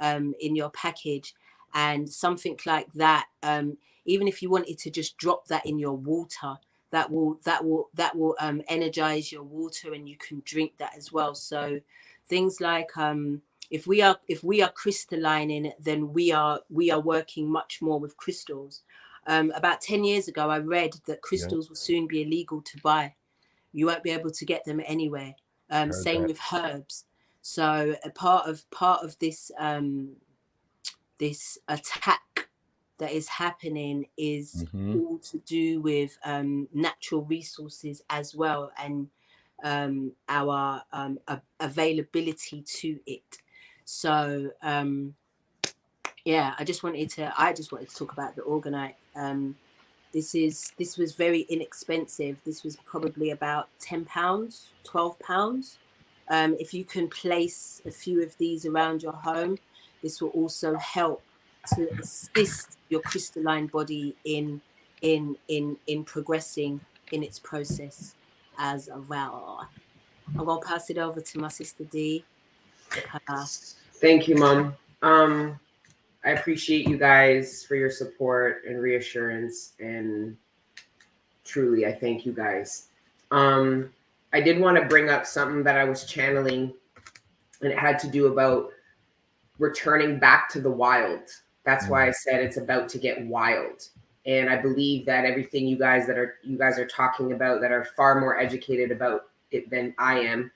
[SPEAKER 2] in your package, and something like that. Even if you wanted to just drop that in your water, that will energize your water, and you can drink that as well. So things like if we are crystallining, then we are working much more with crystals. About 10 years ago, I read that crystals will soon be illegal to buy. You won't be able to get them anywhere. Same with herbs. So a part of this this attack that is happening is all to do with natural resources as well, and our availability to it. So yeah, I just wanted to talk about the orgonite. This was very inexpensive. This was probably about £10, £12. If you can place a few of these around your home, this will also help to assist your crystalline body in progressing in its process as well. I'm gonna pass it over to my sister D.
[SPEAKER 3] Thank you, Mom. I appreciate you guys for your support and reassurance, and truly, I thank you guys. I did want to bring up something that I was channeling, and it had to do about returning back to the wild. That's why I said it's about to get wild. And I believe that everything you guys are talking about, that are far more educated about it than I am.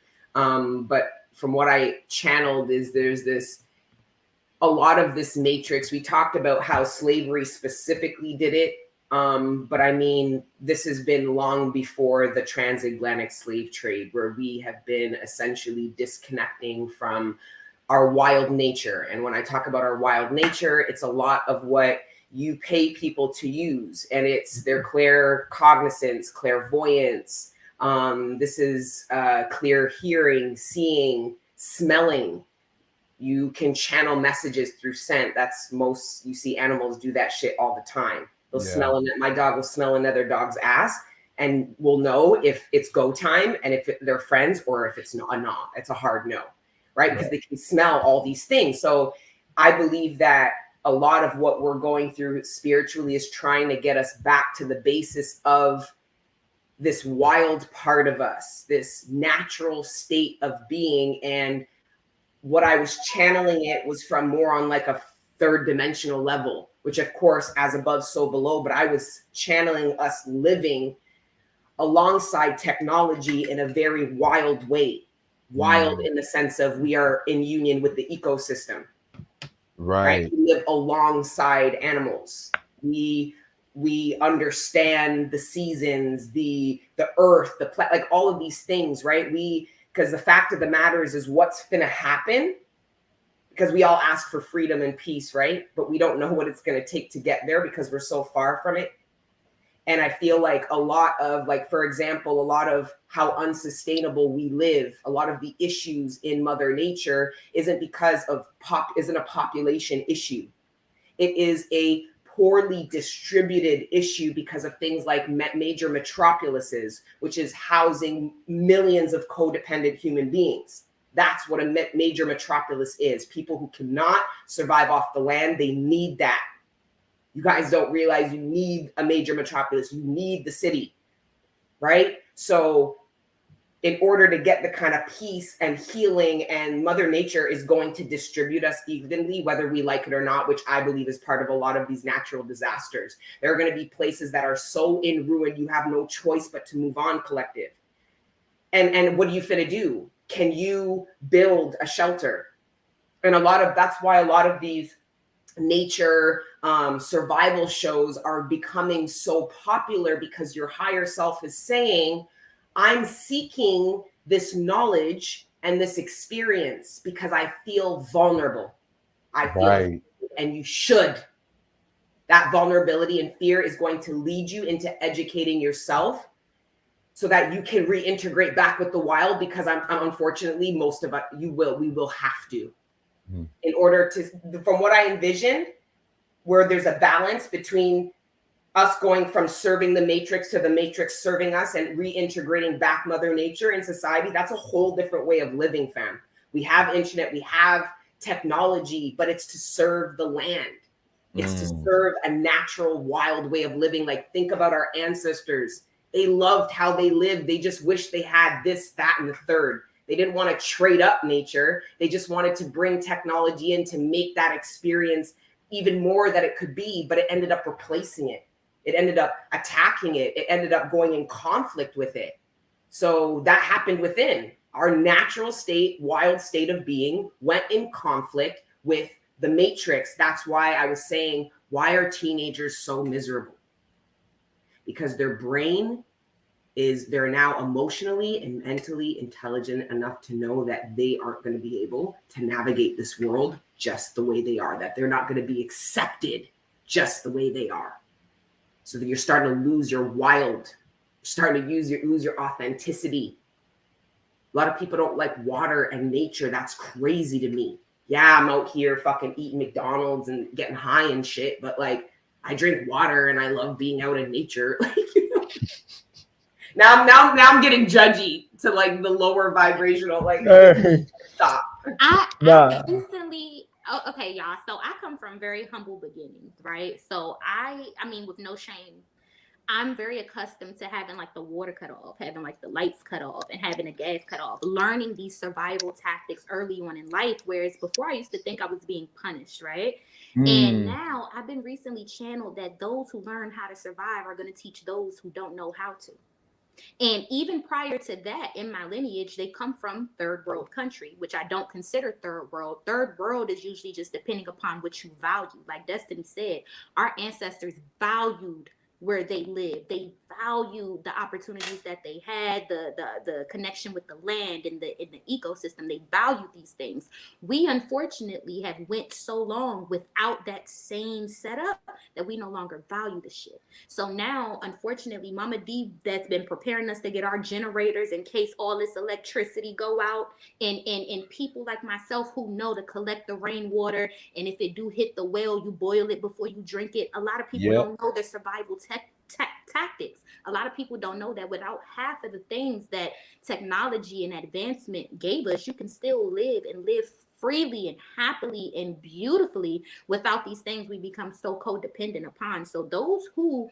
[SPEAKER 3] But from what I channeled is there's a lot of this matrix. We talked about how slavery specifically did it. But I mean, this has been long before the transatlantic slave trade, where we have been essentially disconnecting from our wild nature. And when I talk about our wild nature, it's a lot of what you pay people to use, and it's their claircognizance, clairvoyance. This is clear hearing, seeing, smelling. You can channel messages through scent. You see animals do that shit all the time. They'll smell, my dog will smell another dog's ass and will know if it's go time, and if they're friends, or if it's not. It's a hard no. Right? Because they can smell all these things. So I believe that a lot of what we're going through spiritually is trying to get us back to the basis of this wild part of us, this natural state of being. And what I was channeling it was from more on like a third dimensional level, which of course, as above, so below, but I was channeling us living alongside technology in a very wild way. Wild in the sense of we are in union with the ecosystem, right? We live alongside animals. We understand the seasons, the earth, like all of these things, right? Because the fact of the matter is what's gonna happen, because we all ask for freedom and peace, right? But we don't know what it's gonna take to get there because we're so far from it. And I feel like a lot of, like, for example, a lot of how unsustainable we live, a lot of the issues in Mother Nature isn't because of isn't a population issue. It is a poorly distributed issue because of things like major metropolises, which is housing millions of codependent human beings. That's what a major metropolis is. People who cannot survive off the land, they need that. You guys don't realize you need a major metropolis. You need the city, right? So in order to get the kind of peace and healing, and Mother Nature is going to distribute us evenly, whether we like it or not, which I believe is part of a lot of these natural disasters. There are going to be places that are so in ruin, you have no choice but to move on, collective. And what are you finna do? Can you build a shelter? And that's why a lot of these nature survival shows are becoming so popular, because your higher self is saying, I'm seeking this knowledge and this experience because I feel vulnerable. I feel, and you should. That vulnerability and fear is going to lead you into educating yourself so that you can reintegrate back with the wild, because I'm unfortunately, most of us, we will have to, in order to, from what I envision, where there's a balance between us going from serving the matrix to the matrix serving us and reintegrating back Mother Nature in society. That's a whole different way of living, fam. We have internet, we have technology, but it's to serve the land. It's to serve a natural, wild way of living. Like, think about our ancestors. They loved how they lived. They just wish they had this, that, and the third. They didn't want to trade up nature. They just wanted to bring technology in to make that experience even more that it could be, but it ended up replacing it. It ended up attacking it. It ended up going in conflict with it. So that happened within. Our natural state, wild state of being went in conflict with the matrix. That's why I was saying, why are teenagers so miserable? Because their brain they're now emotionally and mentally intelligent enough to know that they aren't going to be able to navigate this world just the way they are, that they're not going to be accepted just the way they are. So that you're starting to lose your wild, starting to lose your authenticity. A lot of people don't like water and nature. That's crazy to me. Yeah, I'm out here fucking eating McDonald's and getting high and shit, but like, I drink water and I love being out in nature. Like, you know? Now I'm getting judgy to like the lower vibrational, like, stop.
[SPEAKER 4] I recently, okay, y'all. So I come from very humble beginnings, right? So I mean, with no shame, I'm very accustomed to having like the water cut off, having like the lights cut off, and having the gas cut off, learning these survival tactics early on in life. Whereas before I used to think I was being punished, right? And now I've been recently channeled that those who learn how to survive are going to teach those who don't know how to. And even prior to that, in my lineage, they come from third world country, which I don't consider third world. Third world is usually just depending upon what you value. Like Destiny said, our ancestors valued where they lived. They valued the opportunities that they had, the connection with the land and the ecosystem. They valued these things. We unfortunately have went so long without that same setup that we no longer value the shit. So now, unfortunately, Mama D that's been preparing us to get our generators in case all this electricity go out, and people like myself who know to collect the rainwater, and if it do hit the well, you boil it before you drink it. A lot of people don't know the survival tactics. A lot of people don't know that without half of the things that technology and advancement gave us, you can still live and live freely and happily and beautifully. Without these things, we become so codependent upon. So those who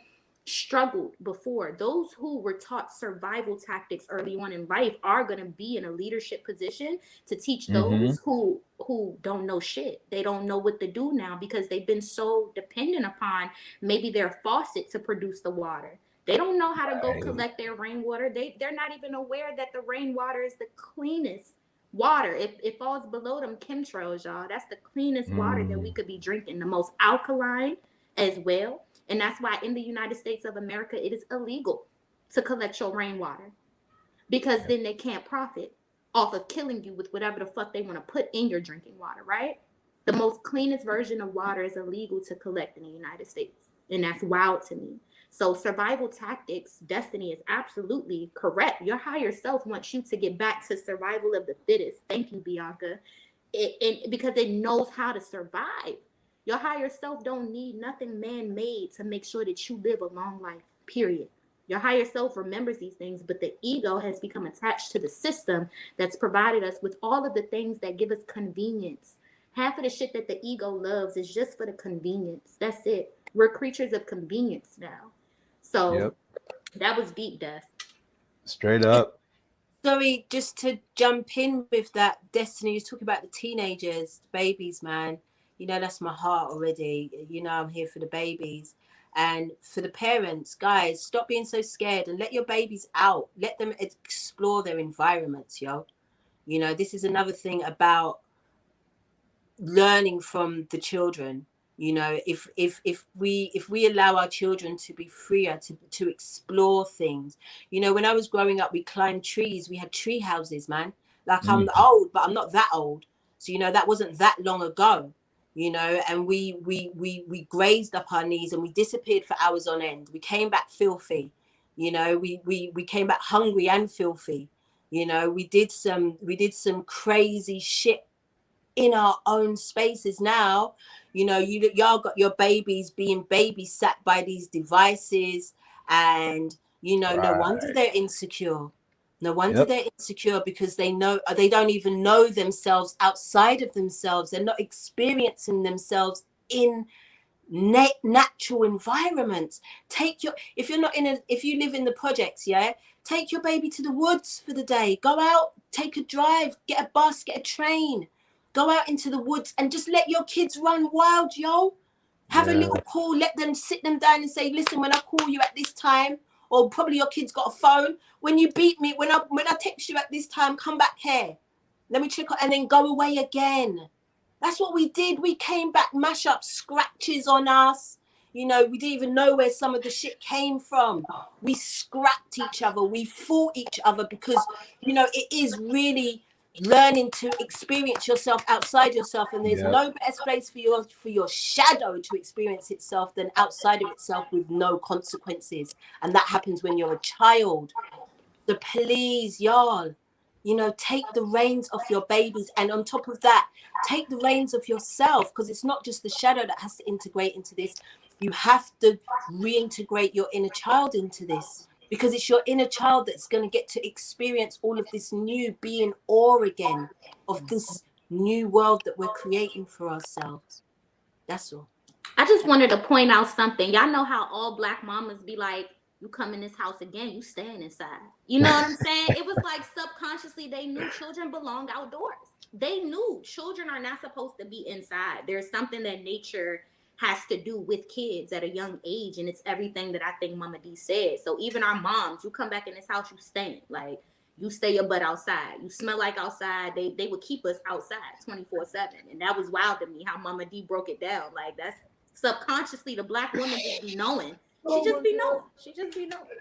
[SPEAKER 4] struggled before, those who were taught survival tactics early on in life, are going to be in a leadership position to teach those who don't know shit. They don't know what to do now because they've been so dependent upon maybe their faucet to produce the water. They don't know how to go collect their rainwater. They're not even aware that the rainwater is the cleanest water. It falls below them chemtrails, y'all. That's the cleanest water that we could be drinking, the most alkaline as well. And that's why in the United States of America, it is illegal to collect your rainwater, because then they can't profit off of killing you with whatever the fuck they want to put in your drinking water, right? The most cleanest version of water is illegal to collect in the United States. And that's wild to me. So survival tactics, Destiny is absolutely correct. Your higher self wants you to get back to survival of the fittest. Thank you, Bianca. Because it knows how to survive. Your higher self don't need nothing man-made to make sure that you live a long life, period. Your higher self remembers these things, but the ego has become attached to the system that's provided us with all of the things that give us convenience. Half of the shit that the ego loves is just for the convenience. That's it. We're creatures of convenience now. So that was deep, Death.
[SPEAKER 1] Straight up.
[SPEAKER 2] Sorry, just to jump in with that, Destiny, you was talking about the teenagers, babies, man. You know, that's my heart already. You know, I'm here for the babies. And for the parents, guys, stop being so scared and let your babies out. Let them explore their environments, yo. You know, this is another thing about learning from the children. You know, if we allow our children to be freer to explore things. You know, when I was growing up, we climbed trees. We had tree houses, man. Like, I'm old, but I'm not that old. So, you know, that wasn't that long ago. You know, and we grazed up our knees and we disappeared for hours on end. We came back filthy. You know, we came back hungry and filthy. You know, we did some crazy shit in our own spaces. Now, you know, y'all got your babies being babysat by these devices, and you know, no wonder they're insecure. No wonder they're insecure, because they don't even know themselves outside of themselves. They're not experiencing themselves in natural environments. If you live in the projects, take your baby to the woods for the day. Go out, take a drive, get a bus, get a train. Go out into the woods and just let your kids run wild, yo. Have a little call, sit them down and say, listen, when I call you at this time, or probably your kid's got a phone, when you beat me, when I text you at this time, come back here. Let me check, and then go away again. That's what we did. We came back, mash up, scratches on us. You know, we didn't even know where some of the shit came from. We scrapped each other. We fought each other because, you know, it is really learning to experience yourself outside yourself. And there's no better place for your shadow to experience itself than outside of itself with no consequences. And that happens when you're a child. So please, y'all, you know, take the reins of your babies. And on top of that, take the reins of yourself, because it's not just the shadow that has to integrate into this. You have to reintegrate your inner child into this, because it's your inner child that's going to get to experience all of this new, being awe again of this new world that we're creating for ourselves. That's all.
[SPEAKER 4] I just wanted to point out something. Y'all know how all Black mamas be like, you come in this house again, you staying inside. You know what I'm saying? It was like subconsciously they knew children belong outdoors. They knew children are not supposed to be inside. There's something that nature has to do with kids at a young age, and it's everything that I think Mama D said. So even our moms, you come back in this house, you staying. Like, you stay your butt outside. You smell like outside. They would keep us outside 24/7. And that was wild to me how Mama D broke it down. Like, that's subconsciously the Black woman just be knowing. She just be knowing.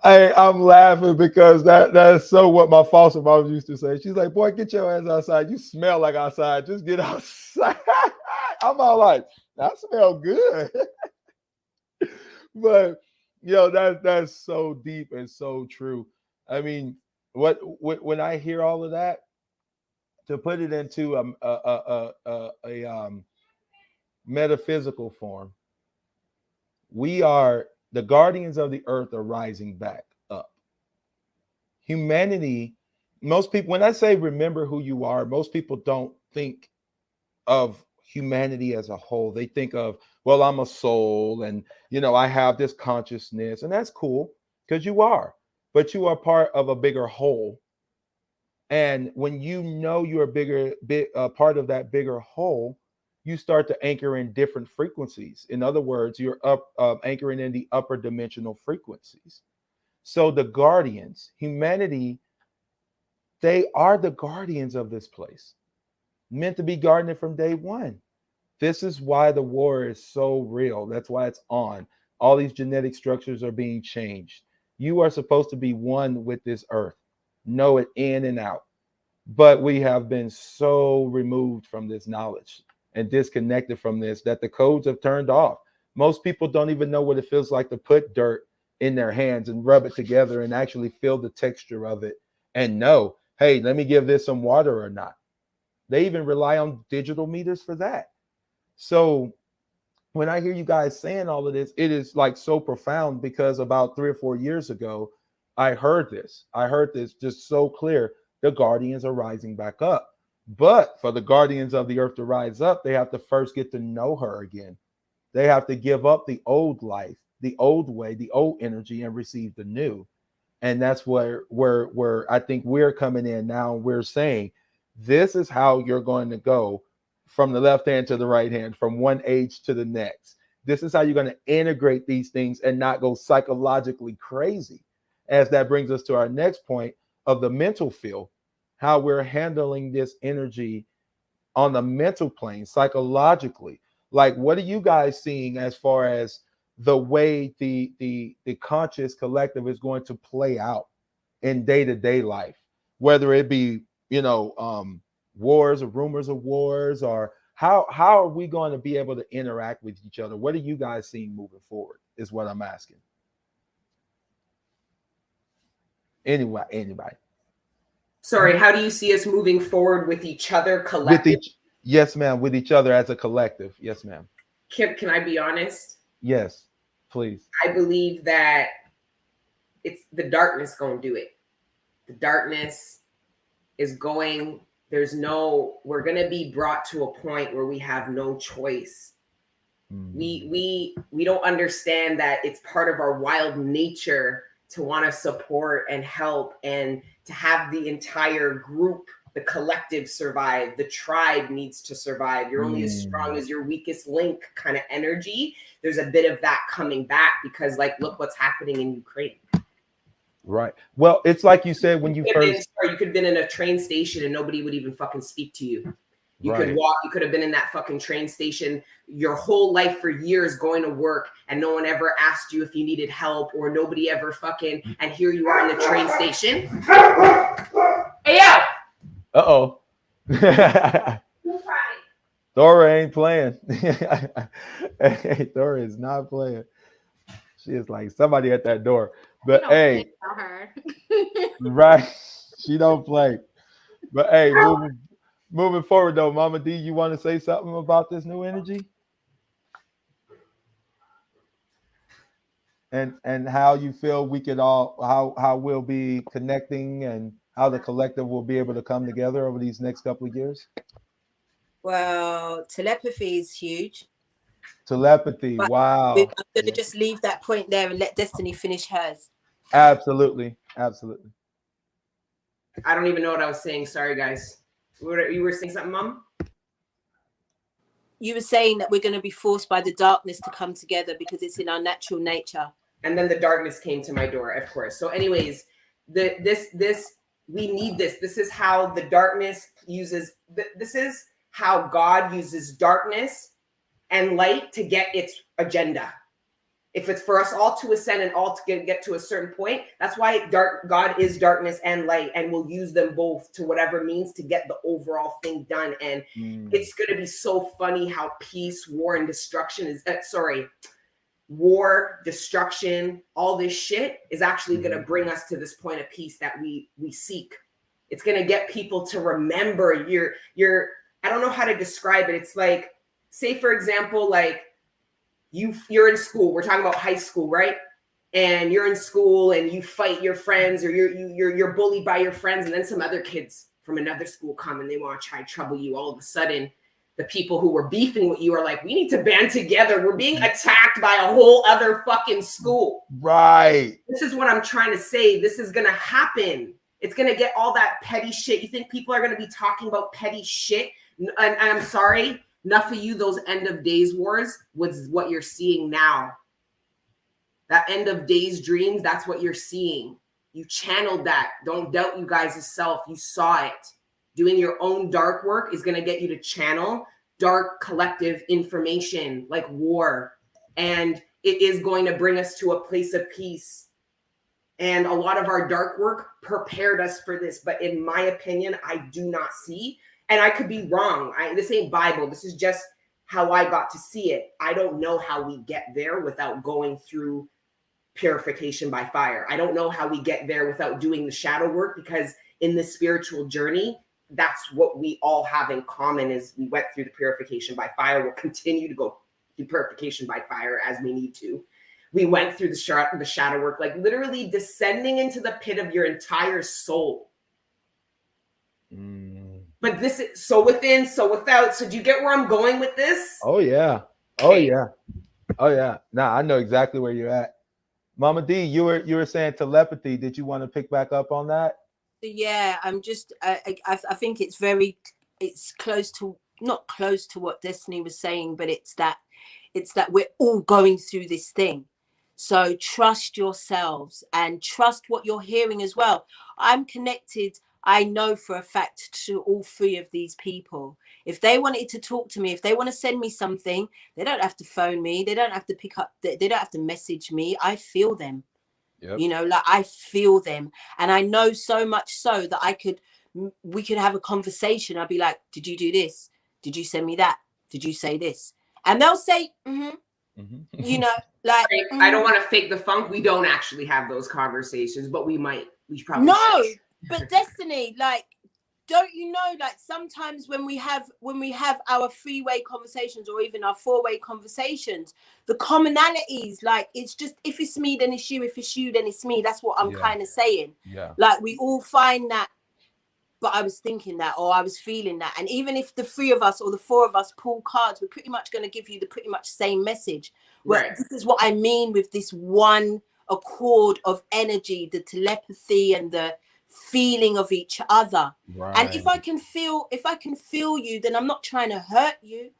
[SPEAKER 1] I'm laughing because that's so what my foster mom used to say. She's like, boy, get your ass outside. You smell like outside. Just get outside. I'm all like, I smell good. But that's so deep and so true. I mean, when I hear all of that, to put it into a metaphysical form, we are the guardians of the earth are rising back up. Humanity, most people, when I say remember who you are, most people don't think of humanity as a whole. They think of, well, I'm a soul and, I have this consciousness, and that's cool because you are, but you are part of a bigger whole. And when you're a part of that bigger whole, you start to anchor in different frequencies. In other words, you're anchoring in the upper dimensional frequencies. So the guardians, humanity, they are the guardians of this place, meant to be guarded from day one. This is why the war is so real. That's why it's on. All these genetic structures are being changed. You are supposed to be one with this earth, know it in and out. But we have been so removed from this knowledge and disconnected from this that the codes have turned off. Most people don't even know what it feels like to put dirt in their hands and rub it together and actually feel the texture of it and know, hey, let me give this some water or not. They even rely on digital meters for that. So when I hear you guys saying all of this, it is like so profound, because about 3 or 4 years ago, I heard this just so clear. The guardians are rising back up. But for the guardians of the earth to rise up, they have to first get to know her again. They have to give up the old life, the old way, the old energy, and receive the new. And that's where I think we're coming in now. We're saying this is how you're going to go from the left hand to the right hand, from one age to the next. This is how you're going to integrate these things and not go psychologically crazy. As that brings us to our next point of the mental field, how we're handling this energy on the mental plane, psychologically. Like, what are you guys seeing as far as the way the conscious collective is going to play out in day-to-day life, whether it be, wars or rumors of wars, or how are we going to be able to interact with each other? What are you guys seeing moving forward is what I'm asking. Anybody.
[SPEAKER 3] Sorry, how do you see us moving forward with each other collectively?
[SPEAKER 1] Yes, ma'am, with each other as a collective. Yes, ma'am.
[SPEAKER 3] Can I be honest?
[SPEAKER 1] Yes, please.
[SPEAKER 3] I believe that it's the darkness going to do it. The darkness is going, we're going to be brought to a point where we have no choice. We don't understand that it's part of our wild nature to want to support and help and to have the entire group, the collective survive. The tribe needs to survive. You're only as strong as your weakest link kind of energy. There's a bit of that coming back because, like, look what's happening in Ukraine.
[SPEAKER 1] Right. Well, it's like you said when you
[SPEAKER 3] could have been in a train station and nobody would even fucking speak to you. You could walk, you could have been in that fucking train station your whole life for years going to work and no one ever asked you if you needed help or nobody ever fucking, and here you are in the train station. Hey, yo!
[SPEAKER 1] Uh-oh. Thora ain't playing. Hey, Thora is not playing. She is like somebody at that door. But hey, right? She don't play. But hey, moving forward though, Mama D, you want to say something about this new energy? And how you feel we could all how we'll be connecting and how the collective will be able to come together over these next couple of years?
[SPEAKER 2] Well, telepathy is huge.
[SPEAKER 1] Telepathy,
[SPEAKER 2] but
[SPEAKER 1] wow.
[SPEAKER 2] I'm going to just leave that point there and let Destiny finish hers.
[SPEAKER 1] Absolutely.
[SPEAKER 3] I don't even know what I was saying. Sorry, guys. You were saying something, Mom?
[SPEAKER 2] You were saying that we're going to be forced by the darkness to come together because it's in our natural nature.
[SPEAKER 3] And then the darkness came to my door, of course. So anyways, we need this. This is how the darkness uses, this is how God uses darkness and light to get its agenda. If it's for us all to ascend and all to get to a certain point, that's why God is darkness and light, and we'll use them both to whatever means to get the overall thing done. And it's going to be so funny how peace, war, and destruction is, war, destruction, all this shit is actually going to bring us to this point of peace that we seek. It's going to get people to remember your, I don't know how to describe it. It's like, say for example, like, you're in school. We're talking about high school, right? And you're in school and you fight your friends, or you're bullied by your friends, and then some other kids from another school come and they want to try to trouble you. All of a sudden, the people who were beefing with you are like, we need to band together. We're being attacked by a whole other fucking school. Right. This is what I'm trying to say. This is going to happen. It's going to get all that petty shit. You think people are going to be talking about petty shit? And I'm sorry. Enough of you, those end of days wars was what you're seeing now. That end of days dreams, that's what you're seeing. You channeled that. Don't doubt you guys' self. You saw it. Doing your own dark work is going to get you to channel dark collective information like war. And it is going to bring us to a place of peace. And a lot of our dark work prepared us for this. But in my opinion, I do not see. And I could be wrong. This ain't Bible. This is just how I got to see it. I don't know how we get there without going through purification by fire. I don't know how we get there without doing the shadow work, because in this spiritual journey, that's what we all have in common is we went through the purification by fire. We'll continue to go through purification by fire as we need to. We went through the shadow work, like literally descending into the pit of your entire soul. But this is so within, so without. So do you get where I'm going with this?
[SPEAKER 1] Oh yeah. Oh yeah. Oh yeah. Nah, I know exactly where you're at. Mama D, you were saying telepathy. Did you want to pick back up on that?
[SPEAKER 2] Yeah, I'm just I think it's close to, not close to what Destiny was saying, but it's that we're all going through this thing. So trust yourselves and trust what you're hearing as well. I'm connected, I know for a fact, to all three of these people. If they wanted to talk to me, if they want to send me something, they don't have to phone me, they don't have to pick up, they don't have to message me. I feel them.
[SPEAKER 1] Yep.
[SPEAKER 2] You know, like I feel them, and I know so much so that we could have a conversation. I'll be like, did you do this? Did you send me that? Did you say this? And they'll say, you know, like,
[SPEAKER 3] I don't want to fake the funk. We don't actually have those conversations, but we probably
[SPEAKER 2] no,
[SPEAKER 3] should.
[SPEAKER 2] But Destiny, like, don't you know, like sometimes when we have our three-way conversations or even our four-way conversations, the commonalities, like, it's just, if it's me, then it's you. If it's you, then it's me. That's what I'm kind of saying.
[SPEAKER 1] Yeah.
[SPEAKER 2] Like, we all find that, but I was thinking that, or I was feeling that. And even if the three of us or the four of us pull cards, we're pretty much going to give you the pretty much same message. Right. This is what I mean with this one accord of energy, the telepathy and the feeling of each other. Right. And if I can feel you, then I'm not trying to hurt you.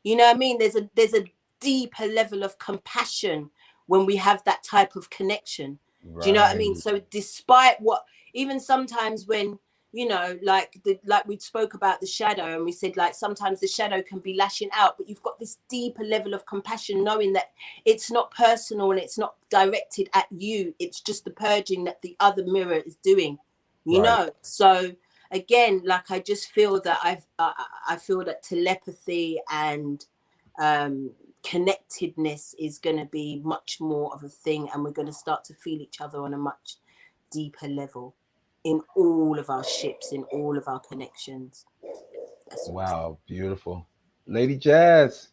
[SPEAKER 2] You know what I mean? There's a deeper level of compassion when we have that type of connection. Right. Do you know what I mean? So despite what, even sometimes when, you know, like we spoke about the shadow, and we said, like, sometimes the shadow can be lashing out, but you've got this deeper level of compassion, knowing that it's not personal and it's not directed at you. It's just the purging that the other mirror is doing, you know? So again, like, I just feel that I feel that telepathy and connectedness is going to be much more of a thing, and we're going to start to feel each other on a much deeper level in all of our ships, in all of our connections.
[SPEAKER 1] Wow, beautiful. Lady Jazz.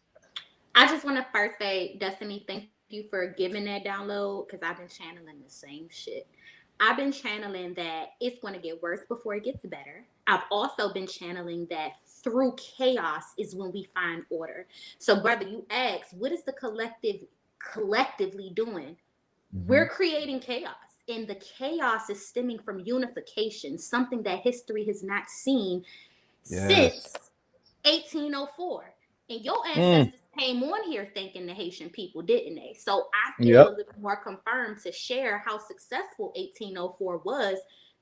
[SPEAKER 4] I just want to first say, Destiny, thank you for giving that download, because I've been channeling the same shit. I've been channeling that it's going to get worse before it gets better. I've also been channeling that through chaos is when we find order. So, brother, you asked, what is the collectively doing? Mm-hmm. We're creating chaos. And the chaos is stemming from unification, something that history has not seen since 1804. And your ancestors came on here thinking the Haitian people, didn't they? So I feel a little more confirmed to share how successful 1804 was,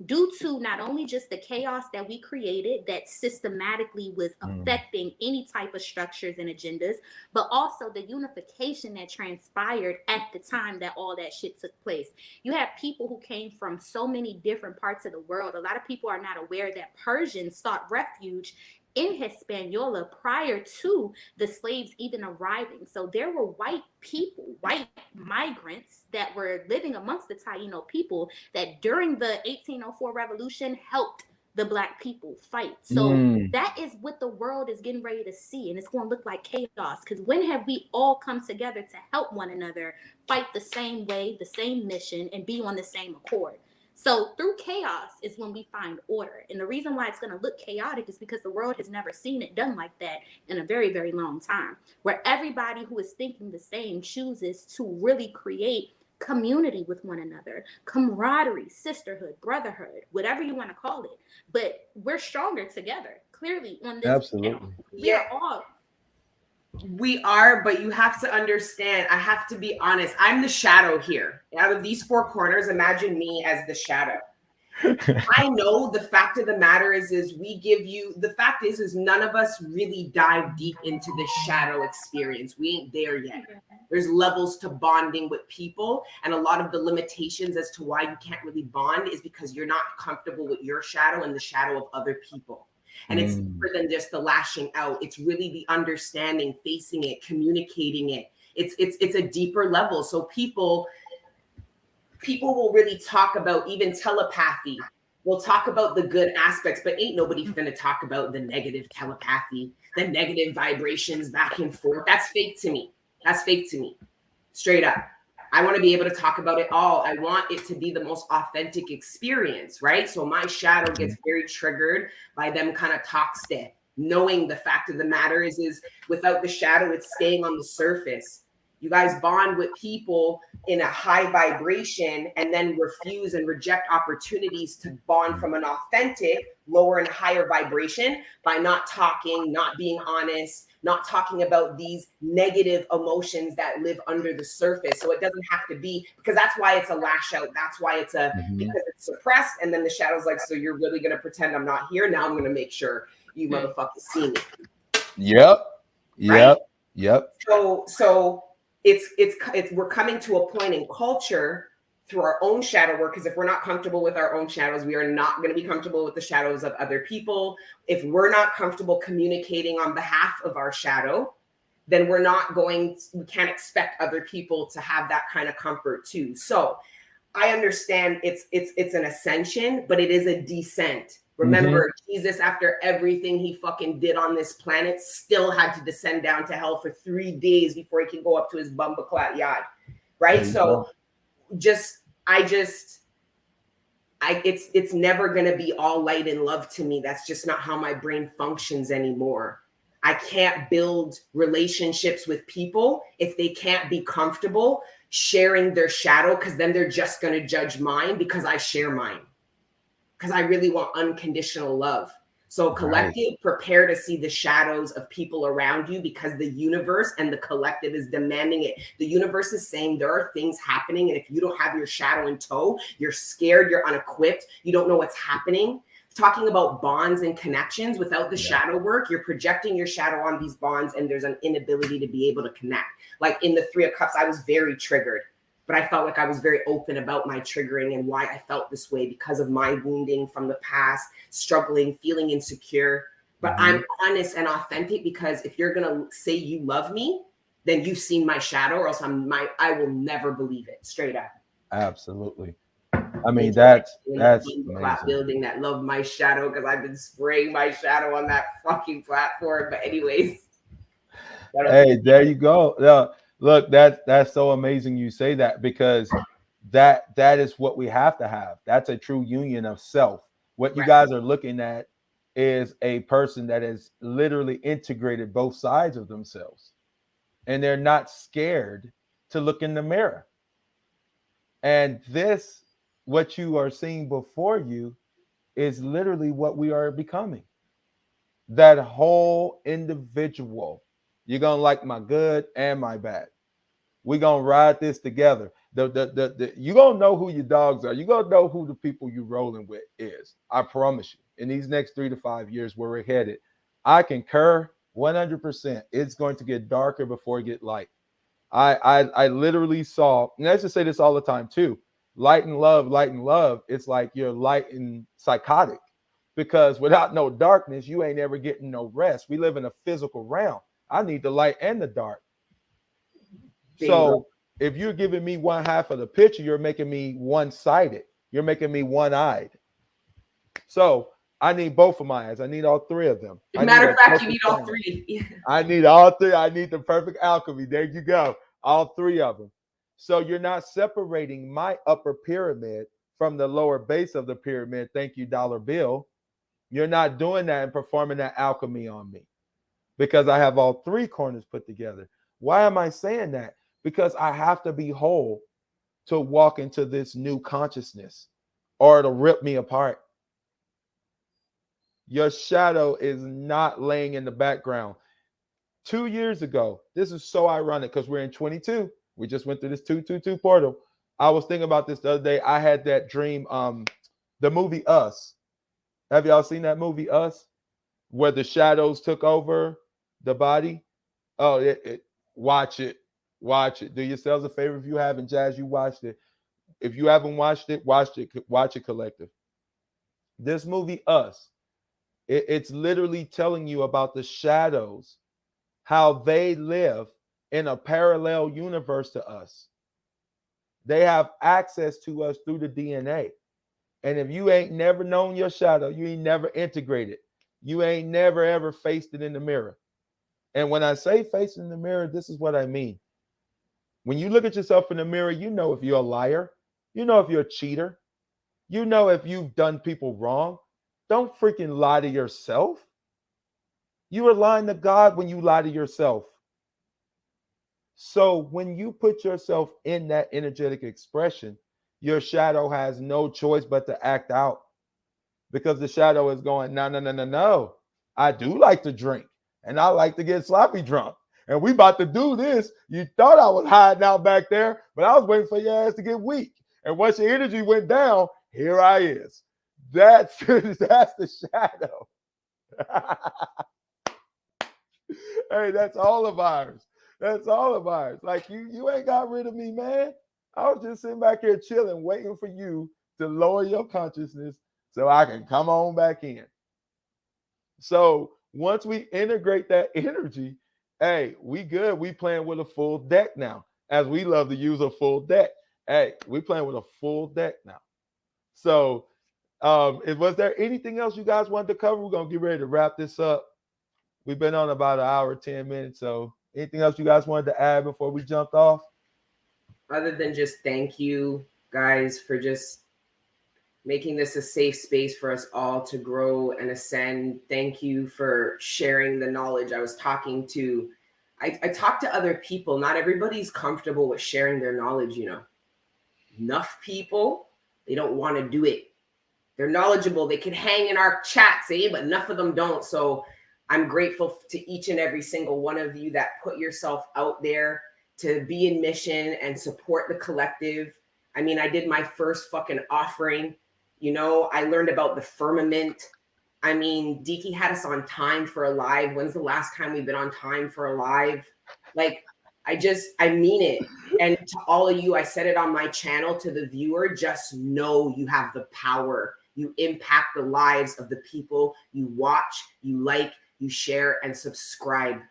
[SPEAKER 4] due to not only just the chaos that we created that systematically was affecting any type of structures and agendas, but also the unification that transpired at the time that all that shit took place. You have people who came from so many different parts of the world. A lot of people are not aware that Persians sought refuge in Hispaniola prior to the slaves even arriving. So there were white people, white migrants that were living amongst the Taino people that during the 1804 revolution helped the Black people fight. So that is what the world is getting ready to see. And it's going to look like chaos, because when have we all come together to help one another fight the same way, the same mission, and be on the same accord? So through chaos is when we find order. And the reason why it's going to look chaotic is because the world has never seen it done like that in a very, very long time, where everybody who is thinking the same chooses to really create community with one another, camaraderie, sisterhood, brotherhood, whatever you want to call it. But we're stronger together, clearly, on this.
[SPEAKER 1] Absolutely.
[SPEAKER 3] We are, but you have to understand, I have to be honest, I'm the shadow here. Out of these four corners, imagine me as the shadow. I know the fact of the matter is we give you, the fact is none of us really dive deep into the shadow experience. We ain't there yet. There's levels to bonding with people, and a lot of the limitations as to why you can't really bond is because you're not comfortable with your shadow and the shadow of other people. And it's deeper than just the lashing out. It's really the understanding, facing it, communicating it. It's a deeper level. So people will really talk about even telepathy. We'll talk about the good aspects, but ain't nobody finna talk about the negative telepathy, the negative vibrations back and forth. That's fake to me. That's fake to me. Straight up. I want to be able to talk about it all. I want it to be the most authentic experience, right? So my shadow gets very triggered by them kind of toxic, knowing the fact of the matter is without the shadow, it's staying on the surface. You guys bond with people in a high vibration and then refuse and reject opportunities to bond from an authentic, lower and higher vibration by not talking, not being honest, not talking about these negative emotions that live under the surface. So it doesn't have to be, because that's why it's a lash out. That's why it's because it's suppressed. And then the shadow's like, so you're really going to pretend I'm not here? Now I'm going to make sure you motherfuckers see me.
[SPEAKER 1] Yep.
[SPEAKER 3] Right?
[SPEAKER 1] Yep.
[SPEAKER 3] So it's we're coming to a point in culture through our own shadow work, because if we're not comfortable with our own shadows, we are not going to be comfortable with the shadows of other people. If we're not comfortable communicating on behalf of our shadow, then we can't expect other people to have that kind of comfort too. So I understand it's an ascension, but it is a descent. Remember, Jesus, after everything he fucking did on this planet, still had to descend down to hell for 3 days before he could go up to his bumbleclat yacht. Right? So it's never going to be all light and love to me. That's just not how my brain functions anymore. I can't build relationships with people if they can't be comfortable sharing their shadow, because then they're just going to judge mine because I share mine. Because I really want unconditional love. So collective, prepare to see the shadows of people around you, because the universe and the collective is demanding it. The universe is saying there are things happening, and if you don't have your shadow in tow, you're scared, you're unequipped, you don't know what's happening. Talking about bonds and connections, without the shadow work, you're projecting your shadow on these bonds, and there's an inability to be able to connect. Like in the Three of Cups, I was very triggered, but I felt like I was very open about my triggering and why I felt this way, because of my wounding from the past, struggling, feeling insecure. But I'm honest and authentic, because if you're going to say you love me, then you've seen my shadow, or else I will never believe it, straight up.
[SPEAKER 1] Absolutely. I mean, that's amazing.
[SPEAKER 3] Building that love my shadow, because I've been spraying my shadow on that fucking platform. But anyways.
[SPEAKER 1] Hey, there you go. Yeah. Look, that's so amazing you say that, because that is what we have to have. That's a true union of self. What you guys are looking at is a person that has literally integrated both sides of themselves, and they're not scared to look in the mirror. And this, what you are seeing before you, is literally what we are becoming. That whole individual. You're gonna like my good and my bad. We're gonna ride this together. You're gonna know who your dogs are. You're gonna know who the people you're rolling with is. I promise you. In these next 3 to 5 years where we're headed, I concur 100%. It's going to get darker before it get light. I literally saw, and I just say this all the time too. Light and love. It's like you're light and psychotic, because without no darkness, you ain't ever getting no rest. We live in a physical realm. I need the light and the dark. So if you're giving me one half of the picture, you're making me one-sided. You're making me one-eyed. So I need both of my eyes. I need all three of them.
[SPEAKER 3] Matter of fact, you need all three.
[SPEAKER 1] I need all three. I need the perfect alchemy. There you go. All three of them. So you're not separating my upper pyramid from the lower base of the pyramid. Thank you, dollar bill. You're not doing that and performing that alchemy on me, because I have all three corners put together. Why am I saying that? Because I have to be whole to walk into this new consciousness, or it'll rip me apart. Your shadow is not laying in the background. 2 years ago, this is so ironic because we're in 22. We just went through this 222 portal. I was thinking about this the other day. I had that dream, the movie Us. Have y'all seen that movie Us, where the shadows took over the body? Oh, watch it. Watch it. Do yourselves a favor if you haven't. Jazz, you watched it. If you haven't watched it, watch it, collective. This movie Us, it's literally telling you about the shadows, how they live in a parallel universe to us. They have access to us through the DNA. And if you ain't never known your shadow, you ain't never integrated. You ain't never ever faced it in the mirror. And when I say face in the mirror, this is what I mean. When you look at yourself in the mirror, you know if you're a liar. You know if you're a cheater. You know if you've done people wrong. Don't freaking lie to yourself. You are lying to God when you lie to yourself. So when you put yourself in that energetic expression, your shadow has no choice but to act out, because the shadow is going, no, no, no, no, no. I do like to drink and I like to get sloppy drunk. And we about to do this. You thought I was hiding out back there, but I was waiting for your ass to get weak. And once your energy went down, here I is. That's the shadow. Hey, that's all of ours. That's all of ours. Like you ain't got rid of me, man. I was just sitting back here chilling, waiting for you to lower your consciousness so I can come on back in. So once we integrate that energy, hey, we good. We playing with a full deck now, as we love to use a full deck. Hey, we playing with a full deck now. So was there anything else you guys wanted to cover? We're gonna get ready to wrap this up. We've been on about an hour, 10 minutes. So anything else you guys wanted to add before we jumped off?
[SPEAKER 3] Other than just thank you guys for just making this a safe space for us all to grow and ascend. Thank you for sharing the knowledge. I was talking to, I talk to other people. Not everybody's comfortable with sharing their knowledge, you know. Enough people, they don't want to do it. They're knowledgeable. They can hang in our chats, but enough of them don't. So I'm grateful to each and every single one of you that put yourself out there to be in mission and support the collective. I mean, I did my first fucking offering. You know, I learned about the firmament. I mean, Deaky had us on Time for a Live. When's the last time we've been on Time for a Live? Like, I mean it. And to all of you, I said it on my channel to the viewer, just know you have the power. You impact the lives of the people you watch, you like, you share, and subscribe.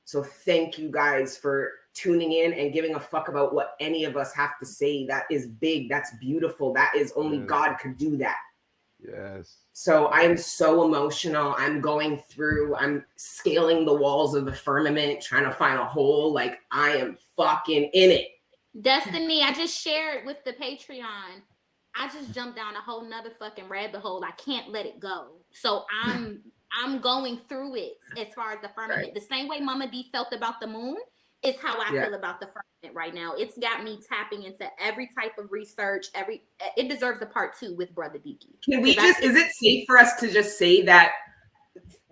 [SPEAKER 3] So thank you guys for tuning in and giving a fuck about what any of us have to say. That is big. That's beautiful. That is only God could do that.
[SPEAKER 1] Yes.
[SPEAKER 3] So I'm so emotional. I'm scaling the walls of the firmament, trying to find a hole. Like, I am fucking in it.
[SPEAKER 4] Destiny, I just shared with the Patreon. I just jumped down a whole nother fucking rabbit hole. I can't let it go. So I'm going through it as far as the firmament. Right. The same way Mama D felt about the moon is how I feel about the firmament right now. It's got me tapping into every type of research. It deserves a part 2 with Brother Deaky.
[SPEAKER 3] Can we is it safe for us to just say that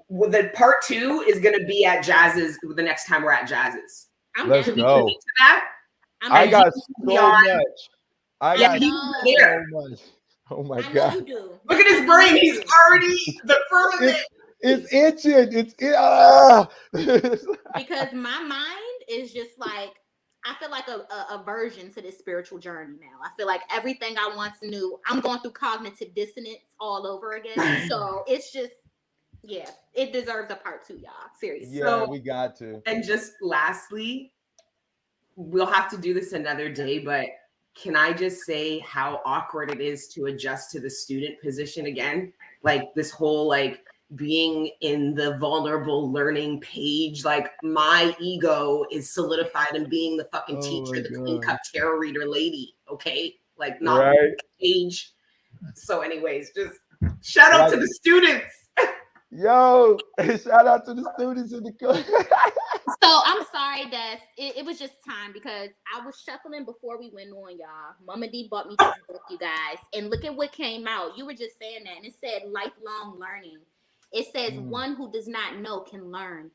[SPEAKER 3] the part 2 is going to be at Jazz's the next time we're at Jazz's?
[SPEAKER 1] Let's go.
[SPEAKER 3] To that?
[SPEAKER 1] I got so much. I got so much. Oh my God.
[SPEAKER 4] You do.
[SPEAKER 3] Look at his brain. He's already the firmament.
[SPEAKER 1] It's itching.
[SPEAKER 4] Because my mind is just like, I feel like a version to this spiritual journey now. I feel like everything I once knew, I'm going through cognitive dissonance all over again. So it's just, it deserves a part 2, y'all. Seriously.
[SPEAKER 1] Yeah, so, we got to.
[SPEAKER 3] And just lastly, we'll have to do this another day, but can I just say how awkward it is to adjust to the student position again? Like this whole like being in the vulnerable learning page, like my ego is solidified in being the fucking teacher, the clean cup tarot reader lady. Okay. Like not the page. So anyways, just shout out to the students.
[SPEAKER 1] Yo, shout out to the students in the class.
[SPEAKER 4] So I'm sorry, Des. It was just time because I was shuffling before we went on, y'all. Mama D bought me this book, you guys. And look at what came out. You were just saying that. And it said lifelong learning. It says one who does not know can learn.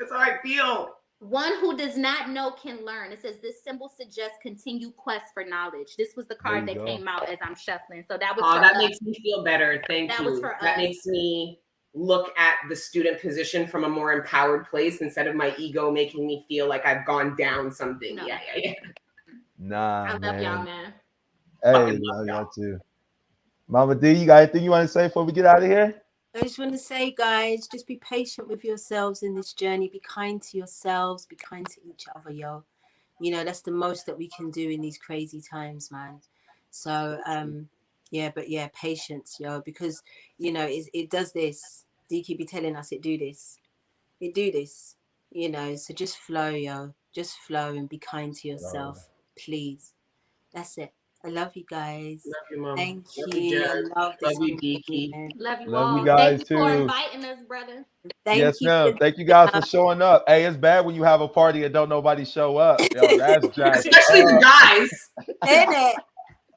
[SPEAKER 3] That's how I feel.
[SPEAKER 4] One who does not know can learn. It says this symbol suggests continued quest for knowledge. This was the card that came out as I'm shuffling. So that was
[SPEAKER 3] that makes me feel better. Thank you.
[SPEAKER 4] That was for
[SPEAKER 3] that
[SPEAKER 4] us.
[SPEAKER 3] Makes me look at the student position from a more empowered place instead of my ego making me feel like I've gone down something.
[SPEAKER 4] No.
[SPEAKER 3] Yeah.
[SPEAKER 1] Nah,
[SPEAKER 4] I love y'all, man.
[SPEAKER 1] Hey, love y'all too. Mama D, you got anything you want to say before we get out of here?
[SPEAKER 2] I just want to say, guys, just be patient with yourselves in this journey. Be kind to yourselves. Be kind to each other, yo. You know, that's the most that we can do in these crazy times, man. So, patience, yo, because, you know, it does this. Deaky be telling us it do this. It do this, you know. So just flow, yo. Just flow and be kind to yourself, please. That's it. I love you guys.
[SPEAKER 3] Love you, Mom.
[SPEAKER 2] Thank
[SPEAKER 3] Love
[SPEAKER 2] you.
[SPEAKER 3] Jazz.
[SPEAKER 2] I love this.
[SPEAKER 3] Love you, Geeky.
[SPEAKER 4] Love you
[SPEAKER 1] Love
[SPEAKER 4] all.
[SPEAKER 1] you guys
[SPEAKER 4] Thank you for
[SPEAKER 1] too.
[SPEAKER 4] inviting us, brother.
[SPEAKER 2] Thank
[SPEAKER 1] Yes,
[SPEAKER 2] you.
[SPEAKER 1] ma'am. Thank you guys for showing up. Hey, it's bad when you have a party and don't nobody show up. Yo, that's jacked
[SPEAKER 3] Especially the
[SPEAKER 1] up.
[SPEAKER 3] guys.
[SPEAKER 2] In it.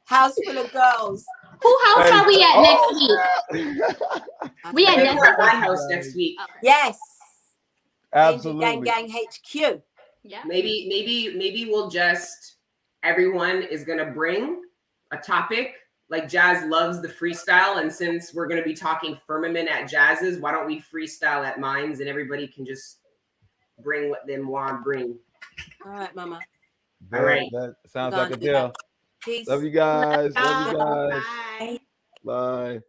[SPEAKER 2] House full of girls.
[SPEAKER 4] Who house
[SPEAKER 1] Hey,
[SPEAKER 4] are we at next week?
[SPEAKER 1] yeah.
[SPEAKER 4] We
[SPEAKER 3] I
[SPEAKER 4] at
[SPEAKER 3] think
[SPEAKER 4] next
[SPEAKER 3] we're at my
[SPEAKER 4] week.
[SPEAKER 3] house next week.
[SPEAKER 4] Okay.
[SPEAKER 2] Yes.
[SPEAKER 1] Absolutely.
[SPEAKER 2] Gang HQ.
[SPEAKER 4] Yeah.
[SPEAKER 3] Maybe we'll just, everyone is gonna bring a topic. Like Jazz loves the freestyle, and since we're gonna be talking firmament at Jazz's, why don't we freestyle at mine's and everybody can just bring what they want to bring.
[SPEAKER 2] All right, Mama.
[SPEAKER 3] All right.
[SPEAKER 1] That sounds
[SPEAKER 2] Gonna
[SPEAKER 1] like a
[SPEAKER 2] do
[SPEAKER 1] deal.
[SPEAKER 2] that. Peace.
[SPEAKER 1] Love you guys. Love you guys.
[SPEAKER 4] Bye.
[SPEAKER 1] Bye.